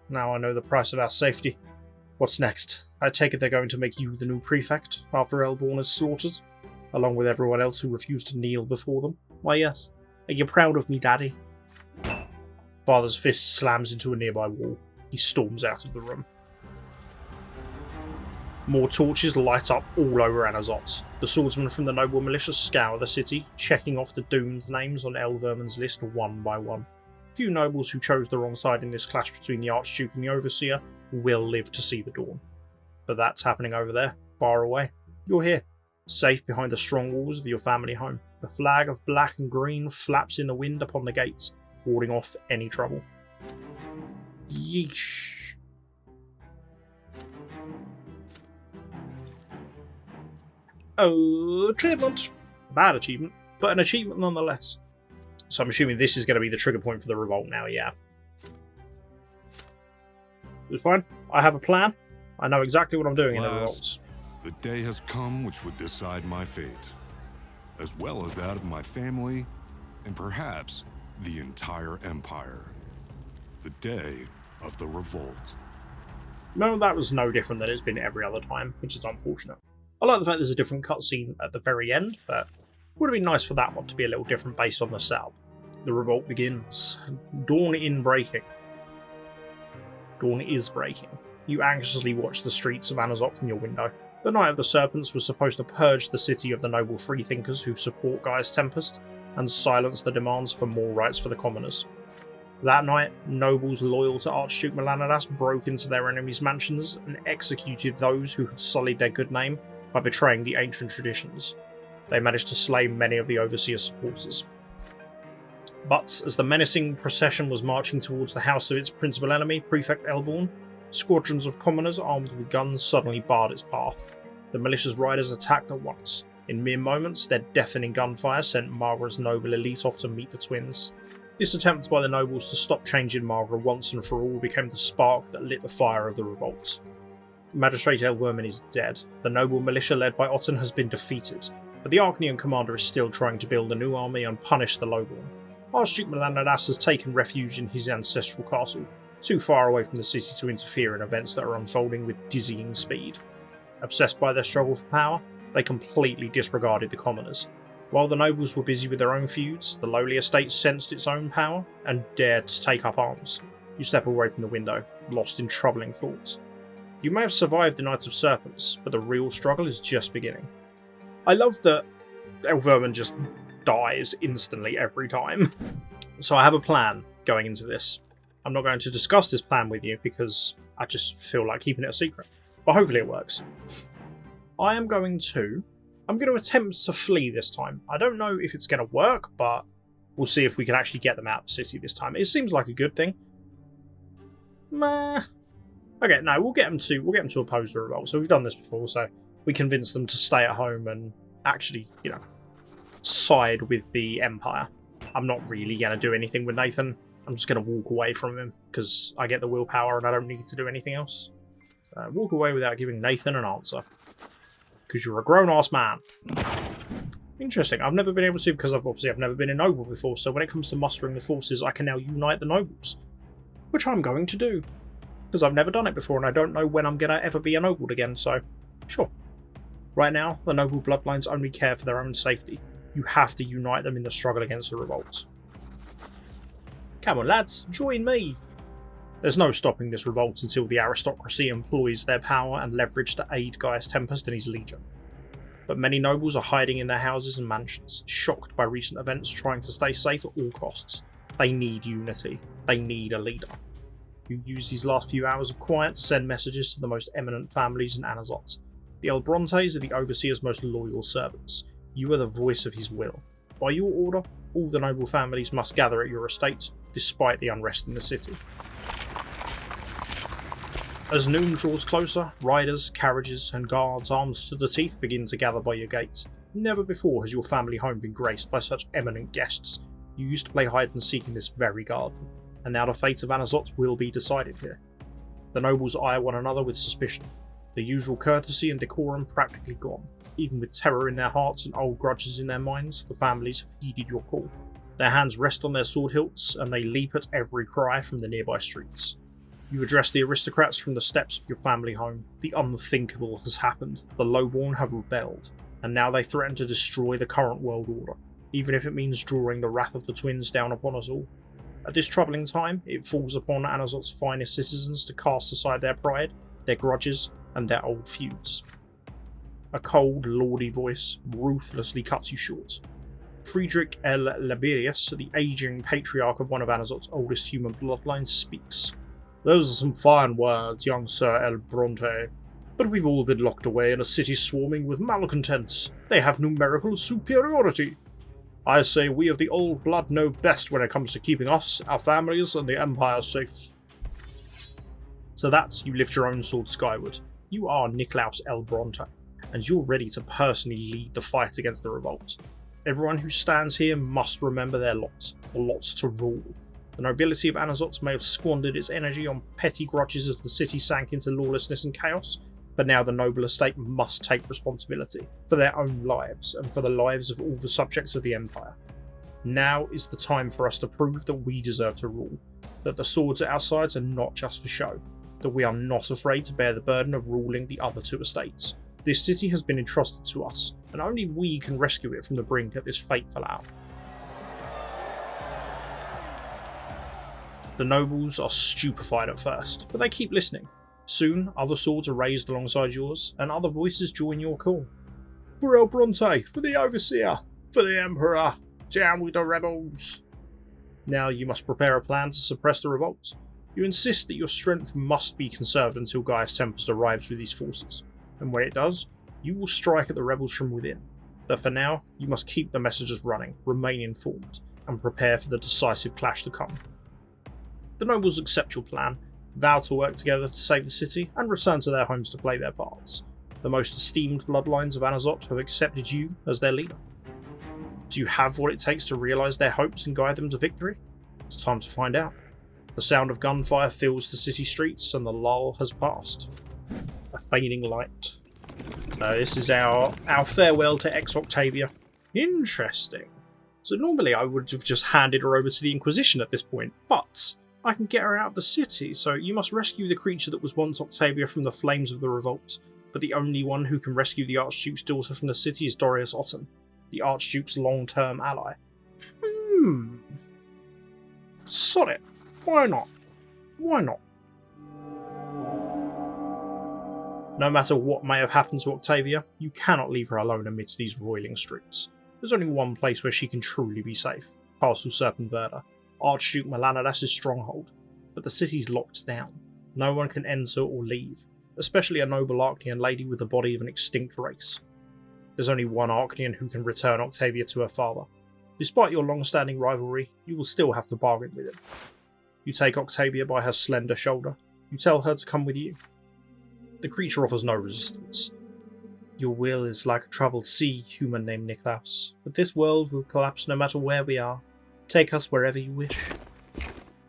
Now I know the price of our safety. What's next? I take it they're going to make you the new prefect after Elborn is slaughtered, along with everyone else who refused to kneel before them. Why yes. Are you proud of me, Daddy? Father's fist slams into a nearby wall. He storms out of the room. More torches light up all over Anizotte. The swordsmen from the noble militia scour the city, checking off the doomed names on Elverman's list one by one. Few nobles who chose the wrong side in this clash between the Archduke and the Overseer will live to see the dawn. But that's happening over there, far away. You're here, safe behind the strong walls of your family home. The flag of black and green flaps in the wind upon the gates, warding off any trouble. Yeesh. Oh, achievement! Bad achievement, but an achievement nonetheless. So I'm assuming this is going to be the trigger point for the revolt now, yeah. It's fine. I have a plan. I know exactly what I'm doing in the revolt. The day has come which would decide my fate, as well as that of my family, and perhaps the entire empire. The day of the revolt. No, that was no different than it's been every other time, which is unfortunate. I like the fact there's a different cutscene at the very end, but it would have been nice for that one to be a little different based on the setup. The revolt begins. Dawn in breaking. Dawn is breaking. You anxiously watch the streets of Anizotte from your window. The Night of the Serpents was supposed to purge the city of the noble freethinkers who support Gaius Tempest and silence the demands for more rights for the commoners. That night, nobles loyal to Archduke Melanidas broke into their enemies' mansions and executed those who had sullied their good name by betraying the ancient traditions. They managed to slay many of the Overseer's supporters. But as the menacing procession was marching towards the house of its principal enemy, Prefect Elborn, squadrons of commoners armed with guns suddenly barred its path. The militia's riders attacked at once. In mere moments, their deafening gunfire sent Margra's noble elite off to meet the twins. This attempt by the nobles to stop change in Margra once and for all became the spark that lit the fire of the revolt. Magistrate Elverman is dead. The noble militia led by Otten has been defeated, but the Arknian commander is still trying to build a new army and punish the Lowborn. Archduke Melanidas has taken refuge in his ancestral castle, too far away from the city to interfere in events that are unfolding with dizzying speed. Obsessed by their struggle for power, they completely disregarded the commoners. While the nobles were busy with their own feuds, the lowly estate sensed its own power and dared to take up arms. You step away from the window, lost in troubling thoughts. You may have survived the Night of Serpents, but the real struggle is just beginning. I love that Elverman just dies instantly every time. So I have a plan going into this. I'm not going to discuss this plan with you because I just feel like keeping it a secret. But hopefully it works. I'm going to attempt to flee this time. I don't know if it's going to work, but we'll see if we can actually get them out of the city this time. It seems like a good thing. Meh. Okay, no, we'll get them to oppose the revolt. So we've done this before, so we convince them to stay at home and actually, side with the Empire. I'm not really going to do anything with Nathan. I'm just going to walk away from him because I get the willpower and I don't need to do anything else. Walk away without giving Nathan an answer. Because you're a grown-ass man. Interesting. I've never been able to, because I've never been a noble before, so when it comes to mustering the forces, I can now unite the nobles. Which I'm going to do. Because I've never done it before and I don't know when I'm going to ever be ennobled again, so sure. Right now, the noble bloodlines only care for their own safety. You have to unite them in the struggle against the revolt. Come on lads, join me! There's no stopping this revolt until the aristocracy employs their power and leverage to aid Gaius Tempest and his legion. But many nobles are hiding in their houses and mansions, shocked by recent events trying to stay safe at all costs. They need unity. They need a leader. You use these last few hours of quiet to send messages to the most eminent families in Anizotte. The El Brontes are the Overseer's most loyal servants. You are the voice of his will. By your order, all the noble families must gather at your estate, despite the unrest in the city. As noon draws closer, riders, carriages, and guards armed to the teeth begin to gather by your gate. Never before has your family home been graced by such eminent guests. You used to play hide and seek in this very garden, and now the fate of Anizotte will be decided here. The nobles eye one another with suspicion, the usual courtesy and decorum practically gone. Even with terror in their hearts and old grudges in their minds, the families have heeded your call. Their hands rest on their sword hilts, and they leap at every cry from the nearby streets. You address the aristocrats from the steps of your family home. The unthinkable has happened. The lowborn have rebelled, and now they threaten to destroy the current world order, even if it means drawing the wrath of the twins down upon us all. At this troubling time, it falls upon Anizotte's finest citizens to cast aside their pride, their grudges, and their old feuds. A cold, lordy voice ruthlessly cuts you short. Friedrich L. Laberius, the aging patriarch of one of Anizotte's oldest human bloodlines, speaks. "Those are some fine words, young Sir El Brante, but we've all been locked away in a city swarming with malcontents. They have numerical superiority. I say we of the old blood know best when it comes to keeping us, our families, and the Empire safe." So that you lift your own sword skyward. You are Niklaus El Bronte, and you're ready to personally lead the fight against the revolt. Everyone who stands here must remember their lot, the lot to rule. The nobility of Anizotte may have squandered its energy on petty grudges as the city sank into lawlessness and chaos, but now the noble estate must take responsibility for their own lives and for the lives of all the subjects of the Empire. Now is the time for us to prove that we deserve to rule, that the swords at our sides are not just for show, that we are not afraid to bear the burden of ruling the other two estates. This city has been entrusted to us, and only we can rescue it from the brink at this fateful hour. The nobles are stupefied at first, but they keep listening. Soon, other swords are raised alongside yours, and other voices join your call. "For El Bronte, for the Overseer, for the Emperor, down with the rebels!" Now you must prepare a plan to suppress the revolt. You insist that your strength must be conserved until Gaius Tempest arrives with these forces, and when it does, you will strike at the rebels from within. But for now, you must keep the messages running, remain informed, and prepare for the decisive clash to come. The nobles accept your plan, vow to work together to save the city, and return to their homes to play their parts. The most esteemed bloodlines of Anizotte have accepted you as their leader. Do you have what it takes to realise their hopes and guide them to victory? It's time to find out. The sound of gunfire fills the city streets, and the lull has passed. A fading light. This is our farewell to ex-Octavia. Interesting. So normally I would have just handed her over to the Inquisition at this point, but I can get her out of the city, so you must rescue the creature that was once Octavia from the flames of the revolt. But the only one who can rescue the Archduke's daughter from the city is Dorius Otten, the Archduke's long-term ally. Sod it. Why not? Why not? No matter what may have happened to Octavia, you cannot leave her alone amidst these roiling streets. There's only one place where she can truly be safe: Castle Serpents, Archduke Melanidas' stronghold. But the city's locked down. No one can enter or leave, especially a noble Archnean lady with the body of an extinct race. There's only one Archnean who can return Octavia to her father. Despite your long-standing rivalry, you will still have to bargain with him. You take Octavia by her slender shoulder. You tell her to come with you. The creature offers no resistance. Your will is like a troubled sea, human named Niklaus, but this world will collapse no matter where we are. Take us wherever you wish.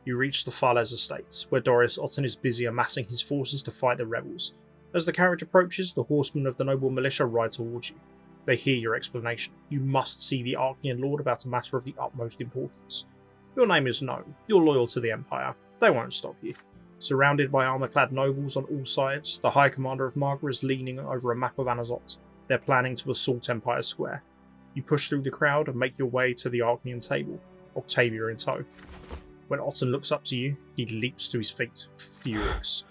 You reach the Fales estate, where Dorius Otten is busy amassing his forces to fight the rebels. As the carriage approaches, the horsemen of the noble militia ride towards you. They hear your explanation. You must see the Archnean Lord about a matter of the utmost importance. Your name is known. You're loyal to the Empire. They won't stop you. Surrounded by armour-clad nobles on all sides, the High Commander of Marga is leaning over a map of Anizotte. They're planning to assault Empire Square. You push through the crowd and make your way to the Archnean table, Octavia in tow. When Otten looks up to you, he leaps to his feet, furious.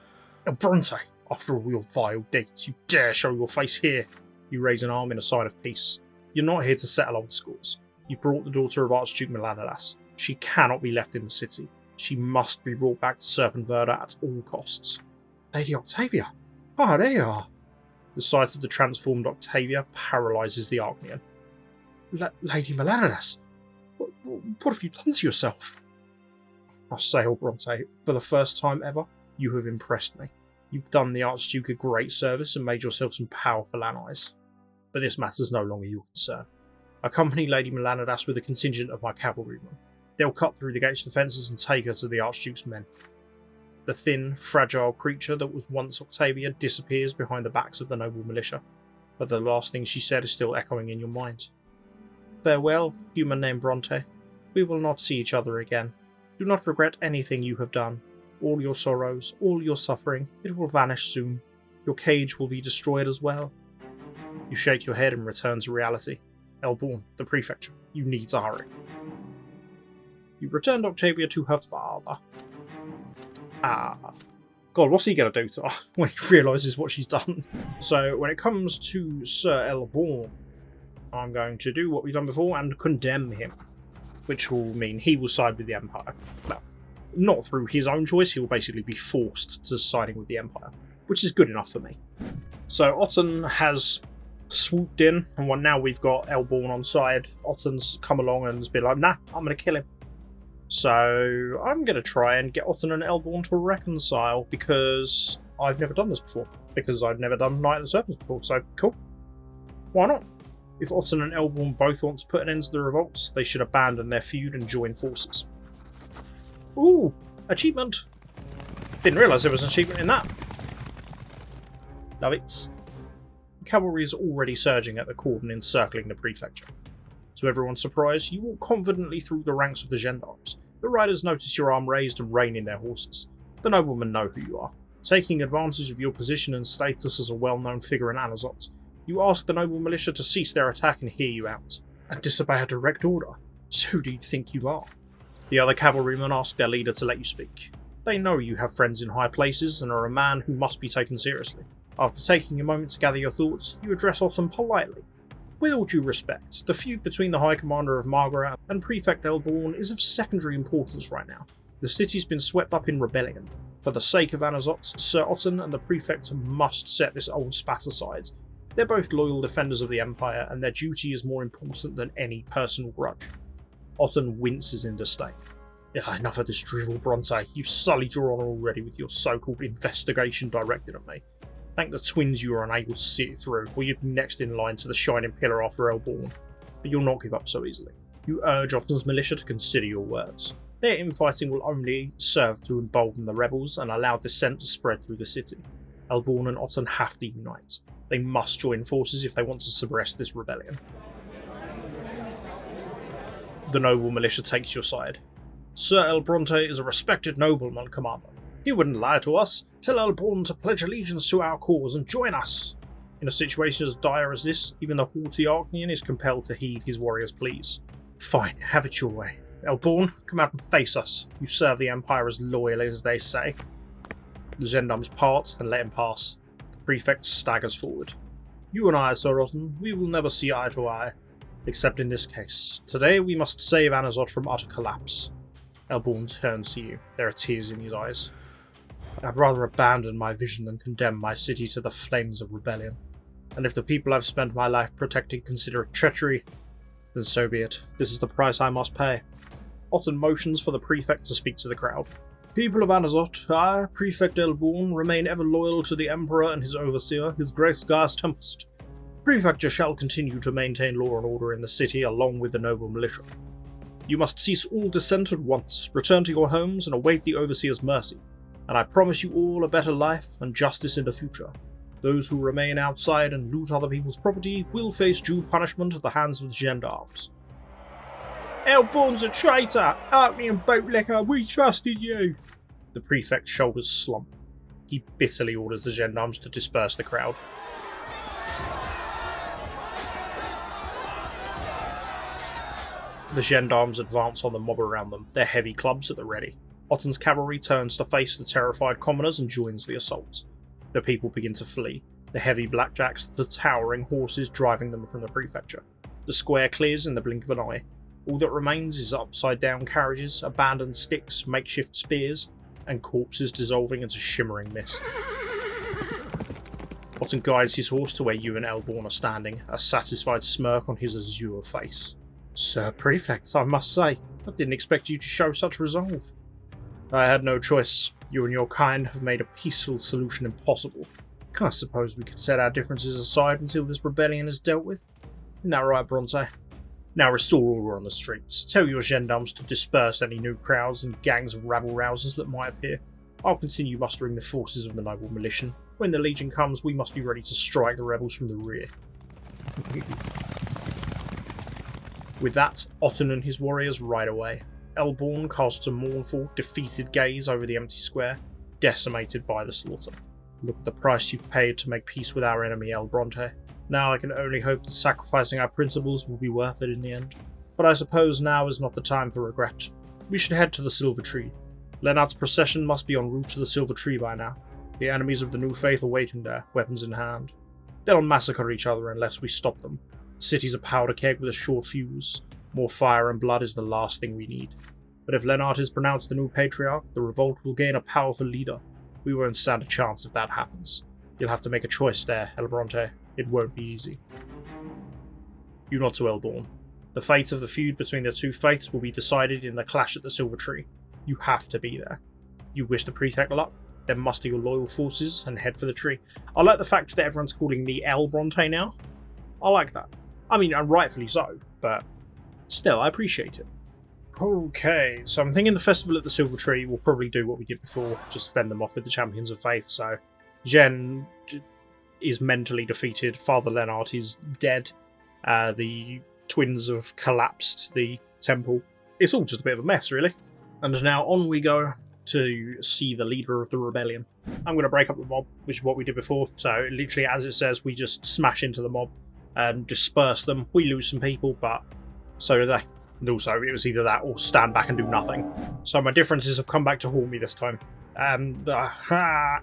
"El Bronte, after all your vile deeds, you dare show your face here!" You raise an arm in a sign of peace. You're not here to settle old scores. You brought the daughter of Archduke Melanidas. She cannot be left in the city. She must be brought back to Serpents at all costs. "Lady Octavia! Ah, there you are!" The sight of the transformed Octavia paralyses the Archnean. Lady Melanidas, what have you done to yourself? I say, Brante, for the first time ever, you have impressed me. You've done the Archduke a great service and made yourself some powerful allies. But this matter's no longer your concern. Accompany Lady Melanidas with a contingent of my cavalrymen. They'll cut through the gate's defences and take her to the Archduke's men. The thin, fragile creature that was once Octavia disappears behind the backs of the noble militia, but the last thing she said is still echoing in your mind. Farewell, human named Brante. We will not see each other again. Do not regret anything you have done. All your sorrows, all your suffering, it will vanish soon. Your cage will be destroyed as well. You shake your head and return to reality. Elborn, the Prefecture, you need to hurry. You returned Octavia to her father. God, what's he going to do to her when he realises what she's done? So, when it comes to Sir Elborn, I'm going to do what we've done before and condemn him, which will mean he will side with the Empire. Well, not through his own choice, he will basically be forced to siding with the Empire, which is good enough for me. So, Otten has swooped in, and now we've got Elborn on side. Otten's come along and has been like, nah, I'm going to kill him. So I'm going to try and get Otten and Elborn to reconcile, because I've never done this before. Because I've never done Knight of the Serpents before, so cool. Why not? If Otten and Elborn both want to put an end to the revolts, they should abandon their feud and join forces. Ooh, achievement! Didn't realise there was an achievement in that. Love it. The cavalry is already surging at the cordon encircling the Prefecture. To everyone's surprise, you walk confidently through the ranks of the gendarmes. The riders notice your arm raised and rein in their horses. The noblemen know who you are. Taking advantage of your position and status as a well-known figure in Anizotte, you ask the noble militia to cease their attack and hear you out. And disobey a direct order? So who do you think you are? The other cavalrymen ask their leader to let you speak. They know you have friends in high places and are a man who must be taken seriously. After taking a moment to gather your thoughts, you address Otten politely. With all due respect, the feud between the High Commander of Margaret and Prefect Elborn is of secondary importance right now. The city's been swept up in rebellion. For the sake of Anizotte, Sir Otten and the Prefect must set this old spat aside. They're both loyal defenders of the Empire, and their duty is more important than any personal grudge. Otten winces in disdain. Enough of this drivel, Brante. You've sullied your honour already with your so-called investigation directed at me. Thank the twins you were unable to see it through, or you'd be next in line to the Shining Pillar after Elborn. But you'll not give up so easily. You urge Otten's militia to consider your words. Their infighting will only serve to embolden the rebels and allow dissent to spread through the city. Elborn and Otten have to unite. They must join forces if they want to suppress this rebellion. The noble militia takes your side. Sir Elbronte is a respected nobleman, Commander. He wouldn't lie to us. Tell Elborn to pledge allegiance to our cause and join us. In a situation as dire as this, even the haughty Archnean is compelled to heed his warriors' pleas. Fine, have it your way. Elborn, come out and face us. You serve the Empire as loyally as they say. The gendarmes part and let him pass. The Prefect staggers forward. You and I, Sir Otten, we will never see eye to eye. Except in this case. Today we must save Anizotte from utter collapse. Elborn turns to you. There are tears in his eyes. I'd rather abandon my vision than condemn my city to the flames of rebellion. And if the people I've spent my life protecting consider it treachery, then so be it. This is the price I must pay. Otten motions for the Prefect to speak to the crowd. People of Anizotte, I, Prefect Elborn, remain ever loyal to the Emperor and his overseer, His Grace Gaius Tempest. Prefecture shall continue to maintain law and order in the city along with the noble militia. You must cease all dissent at once, return to your homes and await the overseer's mercy. And I promise you all a better life and justice in the future. Those who remain outside and loot other people's property will face due punishment at the hands of the gendarmes. Elborn's a traitor! Archnean bootlicker, we trusted you! The Prefect's shoulders slump. He bitterly orders the gendarmes to disperse the crowd. The gendarmes advance on the mob around them, their heavy clubs at the ready. Otten's cavalry turns to face the terrified commoners and joins the assault. The people begin to flee, the heavy blackjacks, the towering horses driving them from the Prefecture. The square clears in the blink of an eye. All that remains is upside-down carriages, abandoned sticks, makeshift spears, and corpses dissolving into shimmering mist. Otton guides his horse to where you and Elborn are standing, a satisfied smirk on his azure face. Sir Prefect, I must say, I didn't expect you to show such resolve. I had no choice. You and your kind have made a peaceful solution impossible. I suppose we could set our differences aside until this rebellion is dealt with. Isn't that right, Brante? Now restore order on the streets. Tell your gendarmes to disperse any new crowds and gangs of rabble-rousers that might appear. I'll continue mustering the forces of the noble militia. When the Legion comes, we must be ready to strike the rebels from the rear. With that, Otton and his warriors ride away. Elborn casts a mournful, defeated gaze over the empty square, decimated by the slaughter. Look at the price you've paid to make peace with our enemy, El Brante. Now I can only hope that sacrificing our principles will be worth it in the end. But I suppose now is not the time for regret. We should head to the Silver Tree. Lennart's procession must be en route to the Silver Tree by now. The enemies of the New Faith are waiting there, weapons in hand. They'll massacre each other unless we stop them. The city's a powder keg with a short fuse. More fire and blood is the last thing we need. But if Lennart is pronounced the new Patriarch, the revolt will gain a powerful leader. We won't stand a chance if that happens. You'll have to make a choice there, El Brante. It won't be easy. You nod to Elborn. The fate of the feud between the two faiths will be decided in the clash at the Silver Tree. You have to be there. You wish the Prefect luck? Then muster your loyal forces and head for the tree. I like the fact that everyone's calling me El Brante now. I like that. I mean, and rightfully so, but still, I appreciate it. Okay, so I'm thinking the festival at the Silver Tree will probably do what we did before, just fend them off with the Champions of Faith. So Jen is mentally defeated, Father Lennart is dead, the twins have collapsed the temple. It's all just a bit of a mess, really. And now on we go to see the leader of the rebellion. I'm going to break up the mob, which is what we did before. So literally, as it says, we just smash into the mob and disperse them. We lose some people, but so do they. And also, it was either that or stand back and do nothing. So my differences have come back to haunt me this time. The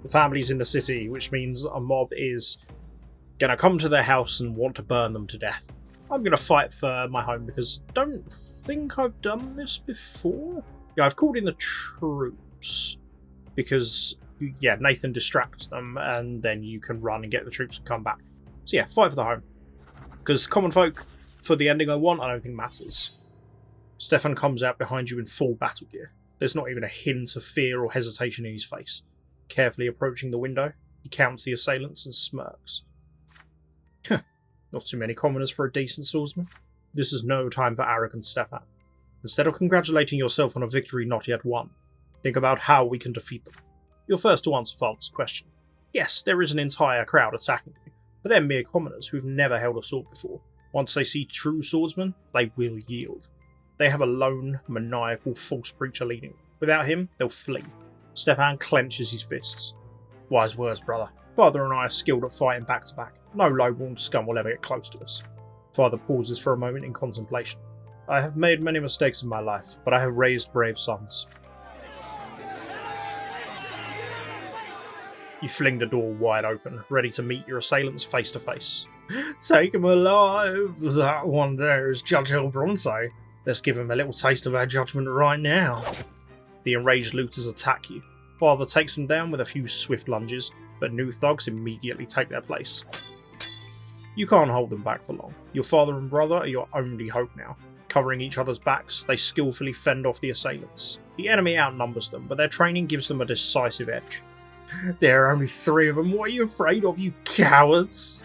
family's in the city, which means a mob is going to come to their house and want to burn them to death. I'm going to fight for my home because I don't think I've done this before. Yeah, I've called in the troops because, yeah, Nathan distracts them and then you can run and get the troops and come back. So yeah, fight for the home. Because common folk, for the ending I want, I don't think matters. Stefan comes out behind you in full battle gear. There's not even a hint of fear or hesitation in his face. Carefully approaching the window, he counts the assailants and smirks. Not too many commoners for a decent swordsman. This is no time for arrogance, Stefan. Instead of congratulating yourself on a victory not yet won, think about how we can defeat them. You're first to answer Father's question. Yes, there is an entire crowd attacking you, but they're mere commoners who've never held a sword before. Once they see true swordsmen, they will yield. They have a lone, maniacal, false preacher leading. Without him, they'll flee. Stefan clenches his fists. Wise words, brother. Father and I are skilled at fighting back to back. No low-born scum will ever get close to us. Father pauses for a moment in contemplation. I have made many mistakes in my life, but I have raised brave sons. You fling the door wide open, ready to meet your assailants face to face. Take him alive! That one there is Judge El Bronte. Let's give him a little taste of our judgment right now. The enraged looters attack you. Father takes them down with a few swift lunges, but new thugs immediately take their place. You can't hold them back for long. Your father and brother are your only hope now. Covering each other's backs, they skillfully fend off the assailants. The enemy outnumbers them, but their training gives them a decisive edge. There are only 3 of them. What are you afraid of, you cowards?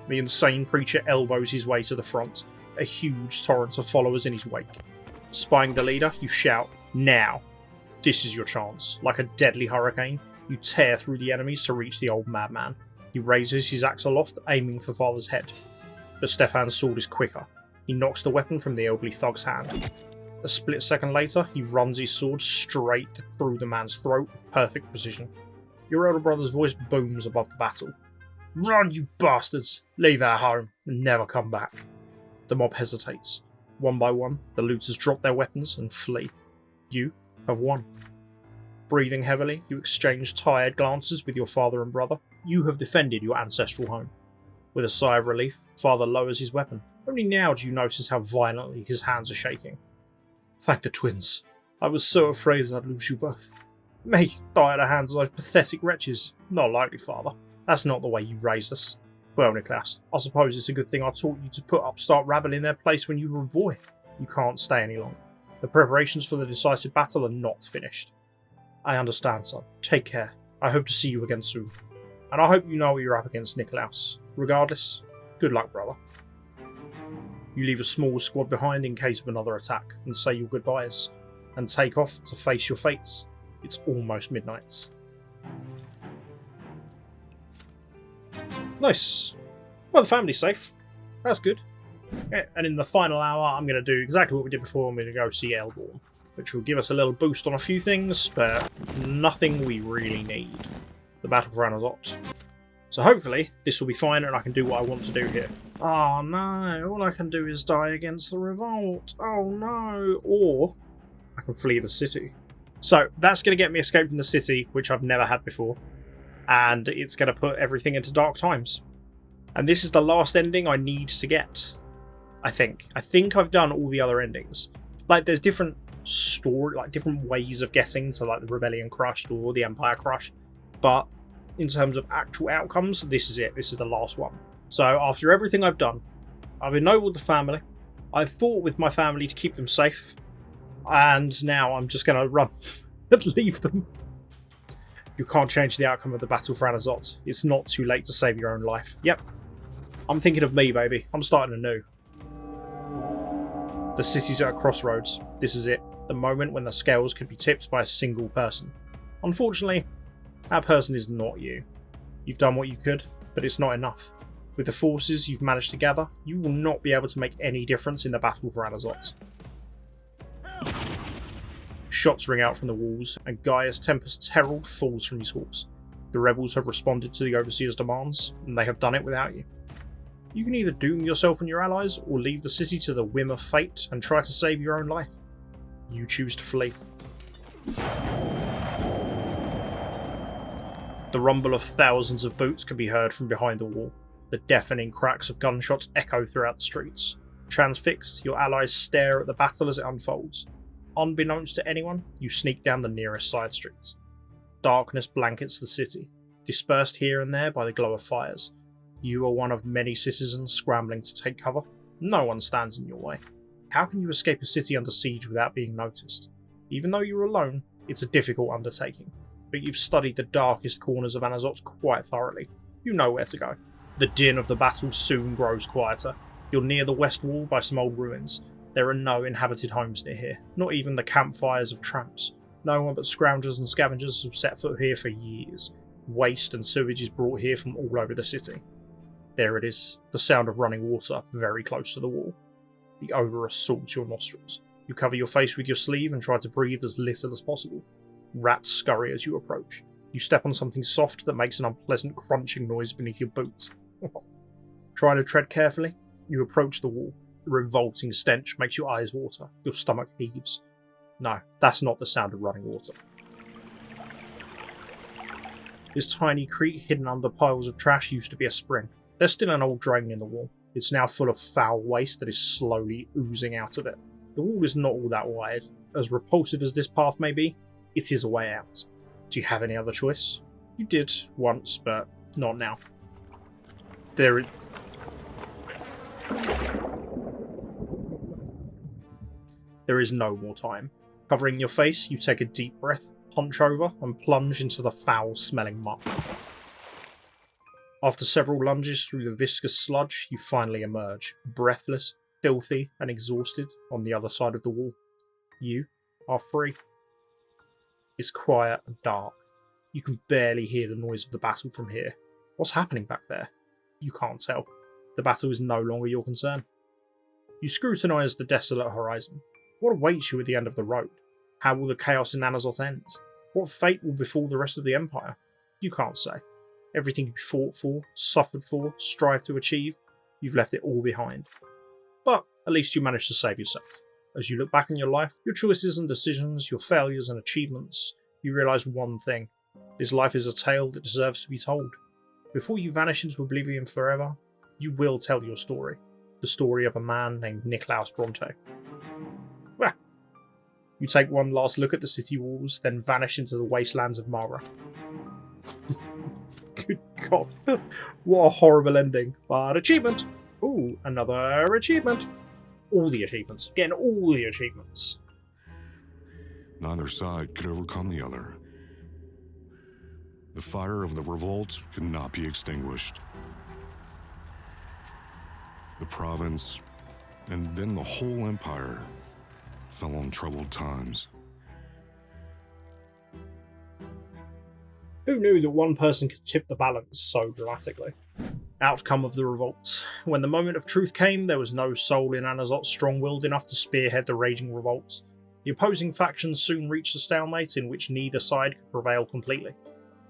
The insane preacher elbows his way to the front, a huge torrent of followers in his wake. Spying the leader, you shout, "Now!" This is your chance. Like a deadly hurricane, you tear through the enemies to reach the old madman. He raises his axe aloft, aiming for Father's head. But Stefan's sword is quicker. He knocks the weapon from the elderly thug's hand. A split second later, he runs his sword straight through the man's throat with perfect precision. Your elder brother's voice booms above the battle. Run, you bastards! Leave our home and never come back. The mob hesitates. One by one, the looters drop their weapons and flee. You have won. Breathing heavily, you exchange tired glances with your father and brother. You have defended your ancestral home. With a sigh of relief, Father lowers his weapon. Only now do you notice how violently his hands are shaking. Thank the twins. I was so afraid I'd lose you both. Me die at the hands of those pathetic wretches. Not likely, Father. That's not the way you raised us. Well, Nicholas, I suppose it's a good thing I taught you to put upstart rabble in their place when you were a boy. You can't stay any longer. The preparations for the decisive battle are not finished. I understand, son. Take care. I hope to see you again soon. And I hope you know what you're up against, Nicholas. Regardless, good luck, brother. You leave a small squad behind in case of another attack, and say your goodbyes, and take off to face your fates. It's almost midnight. Nice. Well, the family's safe. That's good. Okay, and in the final hour, I'm going to do exactly what we did before. I'm going to go see Elborn, which will give us a little boost on a few things, but nothing we really need. The Battle for Anizotte. So hopefully, this will be fine and I can do what I want to do here. Oh no, all I can do is die against the Revolt. Oh no. Or I can flee the city. So that's going to get me escaped from the city, which I've never had before. And it's going to put everything into dark times. And this is the last ending I need to get. I think I've done all the other endings. Like, there's different different ways of getting to like the Rebellion crushed or the Empire crushed. But in terms of actual outcomes, this is it. This is the last one. So after everything I've done, I've ennobled the family. I've fought with my family to keep them safe. And now I'm just going to run and leave them. You can't change the outcome of the Battle for Anizotte. It's not too late to save your own life. Yep. I'm thinking of me, baby. I'm starting anew. The city's at a crossroads. This is it. The moment when the scales could be tipped by a single person. Unfortunately, that person is not you. You've done what you could, but it's not enough. With the forces you've managed to gather, you will not be able to make any difference in the Battle for Anizotte. Shots ring out from the walls, and Gaius Tempest Herald falls from his horse. The rebels have responded to the Overseer's demands, and they have done it without you. You can either doom yourself and your allies, or leave the city to the whim of fate and try to save your own life. You choose to flee. The rumble of thousands of boots can be heard from behind the wall. The deafening cracks of gunshots echo throughout the streets. Transfixed, your allies stare at the battle as it unfolds. Unbeknownst to anyone, you sneak down the nearest side streets. Darkness blankets the city, dispersed here and there by the glow of fires. You are one of many citizens scrambling to take cover. No one stands in your way. How can you escape a city under siege without being noticed? Even though you're alone, it's a difficult undertaking. But you've studied the darkest corners of Anizotte quite thoroughly. You know where to go. The din of the battle soon grows quieter. You're near the west wall by some old ruins. There are no inhabited homes near here, not even the campfires of tramps. No one but scroungers and scavengers have set foot here for years. Waste and sewage is brought here from all over the city. There it is, the sound of running water very close to the wall. The odour assaults your nostrils. You cover your face with your sleeve and try to breathe as little as possible. Rats scurry as you approach. You step on something soft that makes an unpleasant crunching noise beneath your boot. Trying to tread carefully, you approach the wall. The revolting stench makes your eyes water. Your stomach heaves. No, that's not the sound of running water. This tiny creek hidden under piles of trash used to be a spring. There's still an old drain in the wall. It's now full of foul waste that is slowly oozing out of it. The wall is not all that wide. As repulsive as this path may be, it is a way out. Do you have any other choice? You did once, but not now. There is no more time. Covering your face, you take a deep breath, hunch over, and plunge into the foul-smelling muck. After several lunges through the viscous sludge, you finally emerge, breathless, filthy, and exhausted, on the other side of the wall. You are free. It's quiet and dark. You can barely hear the noise of the battle from here. What's happening back there? You can't tell. The battle is no longer your concern. You scrutinise the desolate horizon. What awaits you at the end of the road? How will the chaos in Anizotte end? What fate will befall the rest of the Empire? You can't say. Everything you fought for, suffered for, strived to achieve, you've left it all behind. But at least you managed to save yourself. As you look back on your life, your choices and decisions, your failures and achievements, you realise one thing. This life is a tale that deserves to be told. Before you vanish into oblivion forever, you will tell your story. The story of a man named Nicholas Brante. Well, you take one last look at the city walls, then vanish into the wastelands of Mara. Good God. What a horrible ending. But achievement. Ooh, another achievement. All the achievements. Getting all the achievements. Neither side could overcome the other. The fire of the revolt could not be extinguished. The province, and then the whole empire, fell on troubled times. Who knew that one person could tip the balance so dramatically? Outcome of the revolt. When the moment of truth came, there was no soul in Anizotte strong-willed enough to spearhead the raging revolt. The opposing factions soon reached a stalemate in which neither side could prevail completely.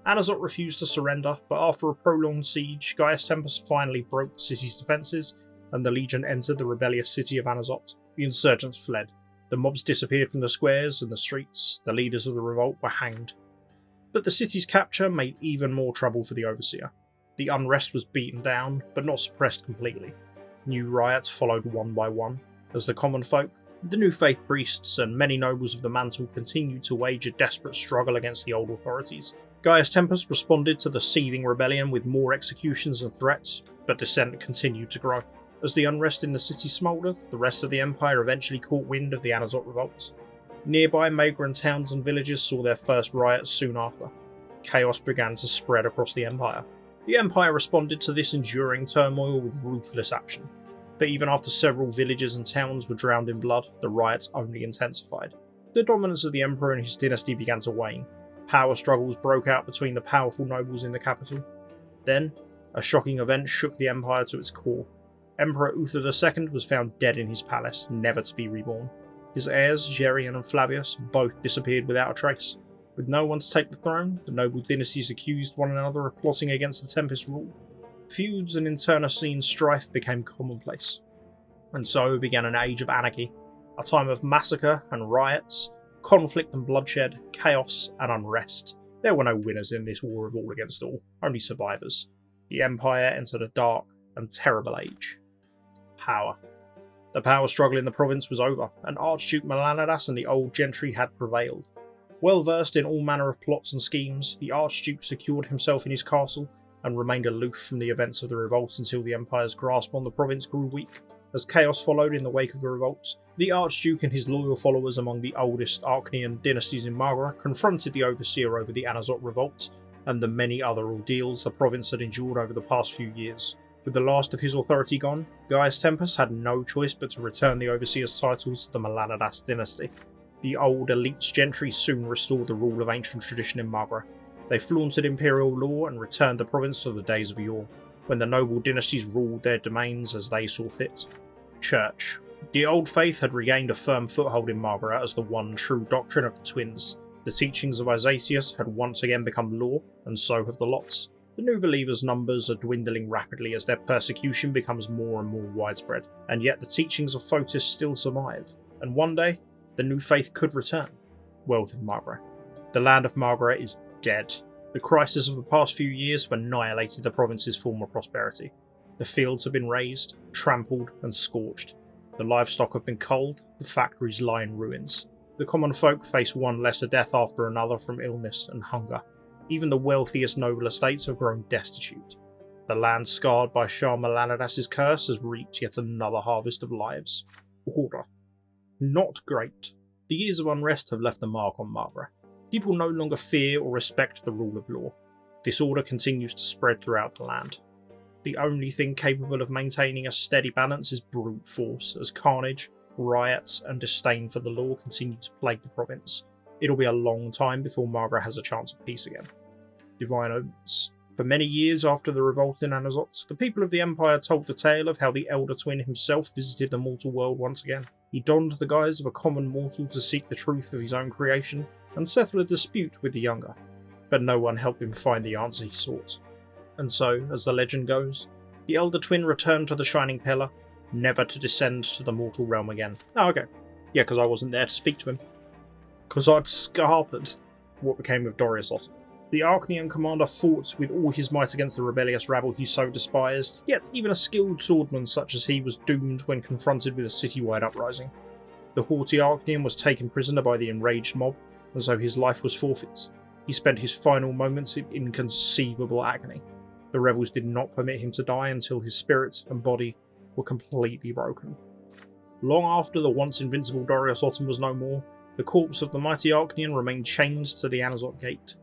Anizotte refused to surrender, but after a prolonged siege, Gaius Tempest finally broke the city's defences, and the Legion entered the rebellious city of Anizotte. The insurgents fled. The mobs disappeared from the squares and the streets. The leaders of the revolt were hanged. But the city's capture made even more trouble for the Overseer. The unrest was beaten down, but not suppressed completely. New riots followed one by one, as the common folk, the new faith priests, and many nobles of the mantle continued to wage a desperate struggle against the old authorities. Gaius Tempest responded to the seething rebellion with more executions and threats, but dissent continued to grow. As the unrest in the city smouldered, the rest of the Empire eventually caught wind of the Anizotte revolt. Nearby Magran towns and villages saw their first riots soon after. Chaos began to spread across the Empire. The Empire responded to this enduring turmoil with ruthless action. But even after several villages and towns were drowned in blood, the riots only intensified. The dominance of the Emperor and his dynasty began to wane. Power struggles broke out between the powerful nobles in the capital. Then, a shocking event shook the Empire to its core. Emperor Uther II was found dead in his palace, never to be reborn. His heirs, Gerion and Flavius, both disappeared without a trace. With no one to take the throne, the noble dynasties accused one another of plotting against the Tempest rule. Feuds and internecine strife became commonplace. And so began an age of anarchy, a time of massacre and riots, conflict and bloodshed, chaos and unrest. There were no winners in this war of all against all, only survivors. The Empire entered a dark and terrible age. Power. The power struggle in the province was over, and Archduke Melanidas and the old gentry had prevailed. Well versed in all manner of plots and schemes, the Archduke secured himself in his castle and remained aloof from the events of the revolt until the Empire's grasp on the province grew weak. As chaos followed in the wake of the revolt, the Archduke and his loyal followers among the oldest Archnean dynasties in Margra confronted the Overseer over the Anizotte revolt and the many other ordeals the province had endured over the past few years. With the last of his authority gone, Gaius Tempest had no choice but to return the Overseer's titles to the Melanidas dynasty. The old elites gentry soon restored the rule of ancient tradition in Margra. They flaunted imperial law and returned the province to the days of yore, when the noble dynasties ruled their domains as they saw fit. Church. The old faith had regained a firm foothold in Margra as the one true doctrine of the twins. The teachings of Isatius had once again become law, and so have the lots. The new believers' numbers are dwindling rapidly as their persecution becomes more and more widespread, and yet the teachings of Fotis still survive, and one day, the new faith could return. Wealth of Margra. The land of Margra is dead. The crisis of the past few years have annihilated the province's former prosperity. The fields have been razed, trampled, and scorched. The livestock have been culled, the factories lie in ruins. The common folk face one lesser death after another from illness and hunger. Even the wealthiest noble estates have grown destitute. The land scarred by Shah Melanidas' curse has reaped yet another harvest of lives. Order. Not great. The years of unrest have left a mark on Margra. People no longer fear or respect the rule of law. Disorder continues to spread throughout the land. The only thing capable of maintaining a steady balance is brute force, as carnage, riots, and disdain for the law continue to plague the province. It'll be a long time before Margra has a chance of peace again. Divine Omens. For many years after the revolt in Anizotte, the people of the Empire told the tale of how the Elder Twin himself visited the mortal world once again. He donned the guise of a common mortal to seek the truth of his own creation and settle a dispute with the younger, but no one helped him find the answer he sought. And so, as the legend goes, the Elder Twin returned to the Shining Pillar, never to descend to the mortal realm again. Oh, okay. Yeah, because I wasn't there to speak to him. Because I'd scarpered what became of Doriazotte. The Archnean commander fought with all his might against the rebellious rabble he so despised, yet even a skilled swordsman such as he was doomed when confronted with a citywide uprising. The haughty Archnean was taken prisoner by the enraged mob, and so his life was forfeit. He spent his final moments in inconceivable agony. The rebels did not permit him to die until his spirit and body were completely broken. Long after the once invincible Darius Autumn was no more, the corpse of the mighty Arcanian remained chained to the Anizotte gate.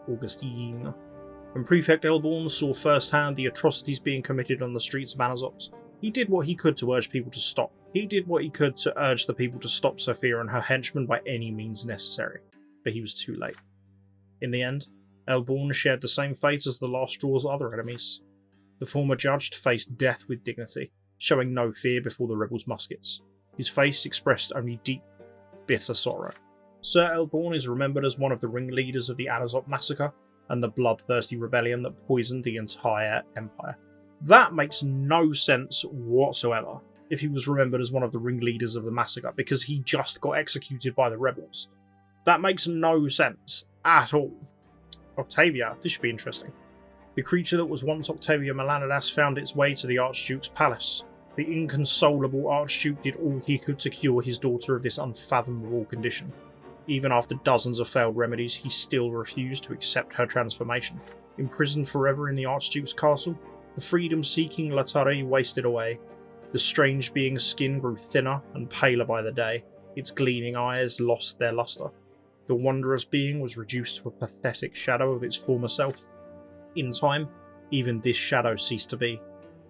Augustine. When Prefect Elborn saw firsthand the atrocities being committed on the streets of Anizotte, he did what he could to urge people to stop. He did what he could to urge the people to stop Sophia and her henchmen by any means necessary, but he was too late. In the end, Elborn shared the same fate as the last straw's other enemies. The former judge faced death with dignity, showing no fear before the rebels' muskets. His face expressed only deep, bitter sorrow. Sir Elborn is remembered as one of the ringleaders of the Anizotte massacre and the bloodthirsty rebellion that poisoned the entire empire. That makes no sense whatsoever if he was remembered as one of the ringleaders of the massacre, because he just got executed by the rebels. That makes no sense at all. Octavia, this should be interesting. The creature that was once Octavia Melanidas found its way to the Archduke's palace. The inconsolable Archduke did all he could to cure his daughter of this unfathomable condition. Even after dozens of failed remedies, he still refused to accept her transformation. Imprisoned forever in the Archduke's castle, the freedom-seeking Latari wasted away. The strange being's skin grew thinner and paler by the day. Its gleaming eyes lost their luster. The wondrous being was reduced to a pathetic shadow of its former self. In time, even this shadow ceased to be,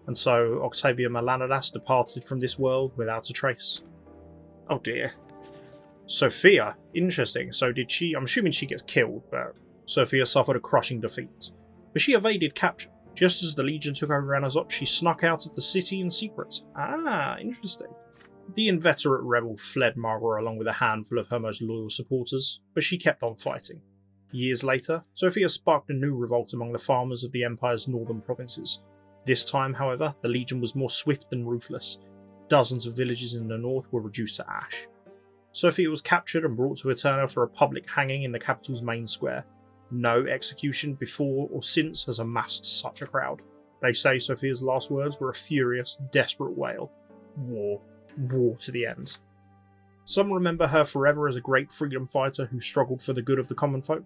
and so Octavia Melanidas departed from this world without a trace. Oh dear. Sophia, interesting. So did she? I'm assuming she gets killed, but Sophia suffered a crushing defeat. But she evaded capture. Just as the Legion took over Anizotte, she snuck out of the city in secret. Ah, interesting. The inveterate rebel fled Margra along with a handful of her most loyal supporters, but she kept on fighting. Years later, Sophia sparked a new revolt among the farmers of the Empire's northern provinces. This time, however, the Legion was more swift than ruthless. Dozens of villages in the north were reduced to ash. Sophia was captured and brought to Eterna for a public hanging in the capital's main square. No execution before or since has amassed such a crowd. They say Sophia's last words were a furious, desperate wail. War. War to the end. Some remember her forever as a great freedom fighter who struggled for the good of the common folk.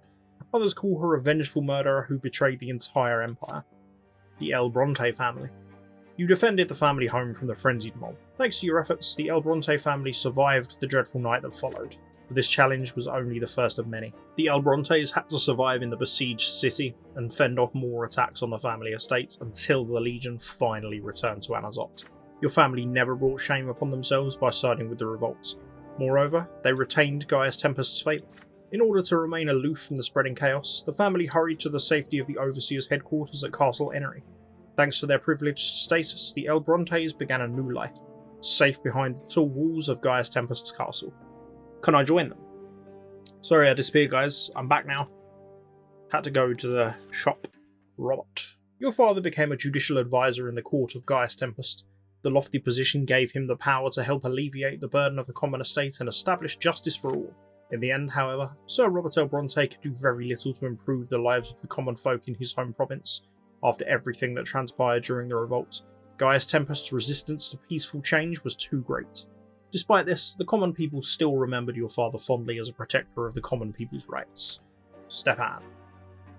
Others call her a vengeful murderer who betrayed the entire empire. The El Brante family. You defended the family home from the frenzied mob. Thanks to your efforts, the El Brante family survived the dreadful night that followed. But this challenge was only the first of many. The El Brontes had to survive in the besieged city and fend off more attacks on the family estates until the Legion finally returned to Anizotte. Your family never brought shame upon themselves by siding with the revolts. Moreover, they retained Gaius Tempest's favour. In order to remain aloof from the spreading chaos, the family hurried to the safety of the Overseer's headquarters at Castle Enery. Thanks to their privileged status, the El Brontes began a new life, safe behind the tall walls of Gaius Tempest's castle. Can I join them? Sorry I disappeared, guys. I'm back now. Had to go to the shop. Robert. Your father became a judicial advisor in the court of Gaius Tempest. The lofty position gave him the power to help alleviate the burden of the common estate and establish justice for all. In the end, however, Sir Robert El Bronte could do very little to improve the lives of the common folk in his home province. After everything that transpired during the revolt, Gaius Tempest's resistance to peaceful change was too great. Despite this, the common people still remembered your father fondly as a protector of the common people's rights. Stefan.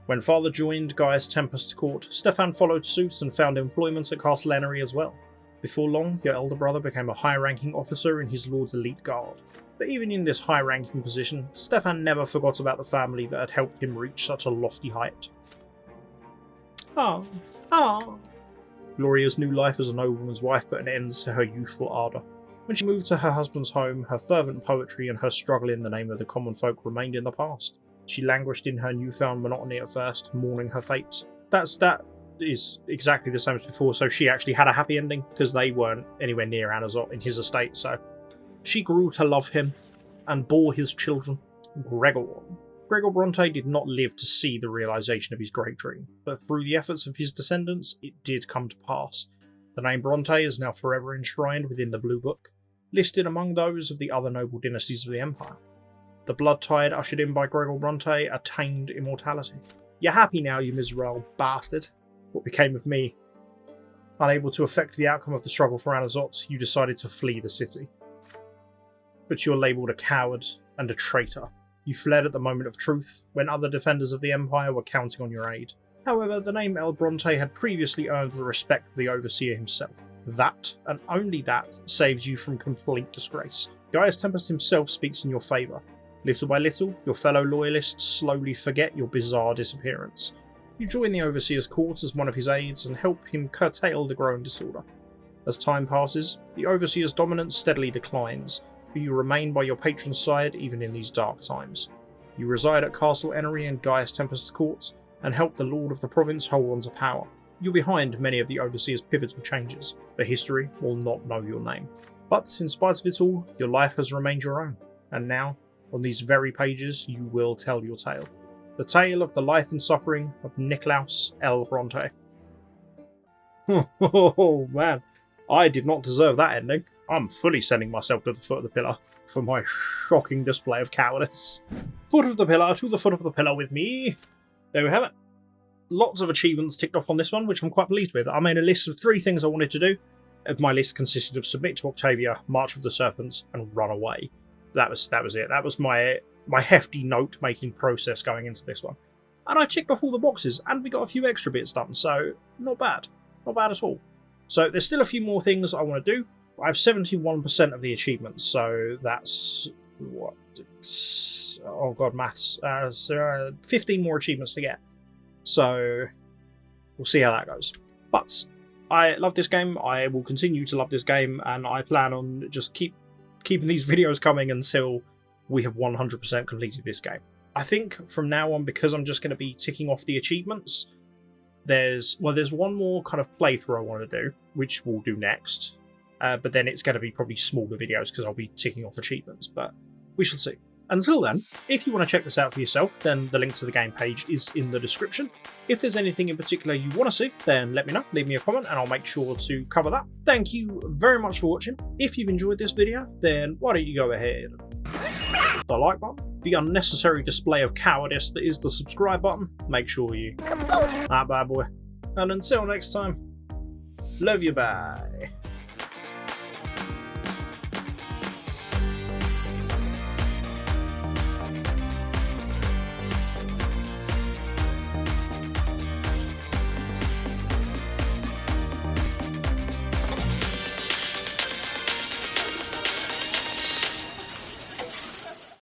When father joined Gaius Tempest's court, Stefan followed suit and found employment at Castle Enery as well. Before long, your elder brother became a high-ranking officer in his lord's elite guard. But even in this high-ranking position, Stefan never forgot about the family that had helped him reach such a lofty height. Gloria's new life as a nobleman's wife put an end to her youthful ardour. When she moved to her husband's home, her fervent poetry and her struggle in the name of the common folk remained in the past. She languished in her newfound monotony at first, mourning her fate. That is exactly the same as before, so she actually had a happy ending, because they weren't anywhere near Anizotte in his estate, so... She grew to love him, and bore his children, Gregor. Gregor Bronte did not live to see the realisation of his great dream, but through the efforts of his descendants, it did come to pass. The name Bronte is now forever enshrined within the Blue Book, listed among those of the other noble dynasties of the Empire. The blood tide ushered in by Gregor Bronte attained immortality. You're happy now, you miserable bastard. What became of me? Unable to affect the outcome of the struggle for Anizotte, you decided to flee the city. But you're labelled a coward and a traitor. You fled at the moment of truth, when other defenders of the Empire were counting on your aid. However, the name El Brante had previously earned the respect of the Overseer himself. That, and only that, saves you from complete disgrace. Gaius Tempest himself speaks in your favour. Little by little, your fellow loyalists slowly forget your bizarre disappearance. You join the Overseer's court as one of his aides and help him curtail the growing disorder. As time passes, the Overseer's dominance steadily declines, but you remain by your patron's side even in these dark times. You reside at Castle Enery and Gaius Tempest's court, and help the Lord of the province hold on to power. You're behind many of the Overseer's pivotal changes, but history will not know your name. But in spite of it all, your life has remained your own, and now, on these very pages, you will tell your tale. The tale of the life and suffering of Nicklaus L. Brante. Oh man, I did not deserve that ending. I'm fully sending myself to the foot of the pillar for my shocking display of cowardice. Foot of the pillar, to the foot of the pillar with me. There we have it. Lots of achievements ticked off on this one, which I'm quite pleased with. I made a list of 3 things I wanted to do. My list consisted of submit to Octavia, march of the Serpents, and run away. That was it. That was my hefty note-making process going into this one. And I ticked off all the boxes, and we got a few extra bits done, so not bad. Not bad at all. So there's still a few more things I want to do. I have 71% of the achievements, so that's... what? Oh god, maths. 15 more achievements to get. So we'll see how that goes. But I love this game. I will continue to love this game, and I plan on just keeping these videos coming until we have 100% completed this game. I think from now on, because I'm just going to be ticking off the achievements, there's one more kind of playthrough I want to do, which we'll do next. But then it's going to be probably smaller videos because I'll be ticking off achievements, but we shall see. Until then, if you want to check this out for yourself, then the link to the game page is in the description. If there's anything in particular you want to see, then let me know, leave me a comment, and I'll make sure to cover that. Thank you very much for watching. If you've enjoyed this video, then why don't you go ahead and hit the like button, the unnecessary display of cowardice that is the subscribe button, make sure you... that bad boy. And until next time, love you, bye.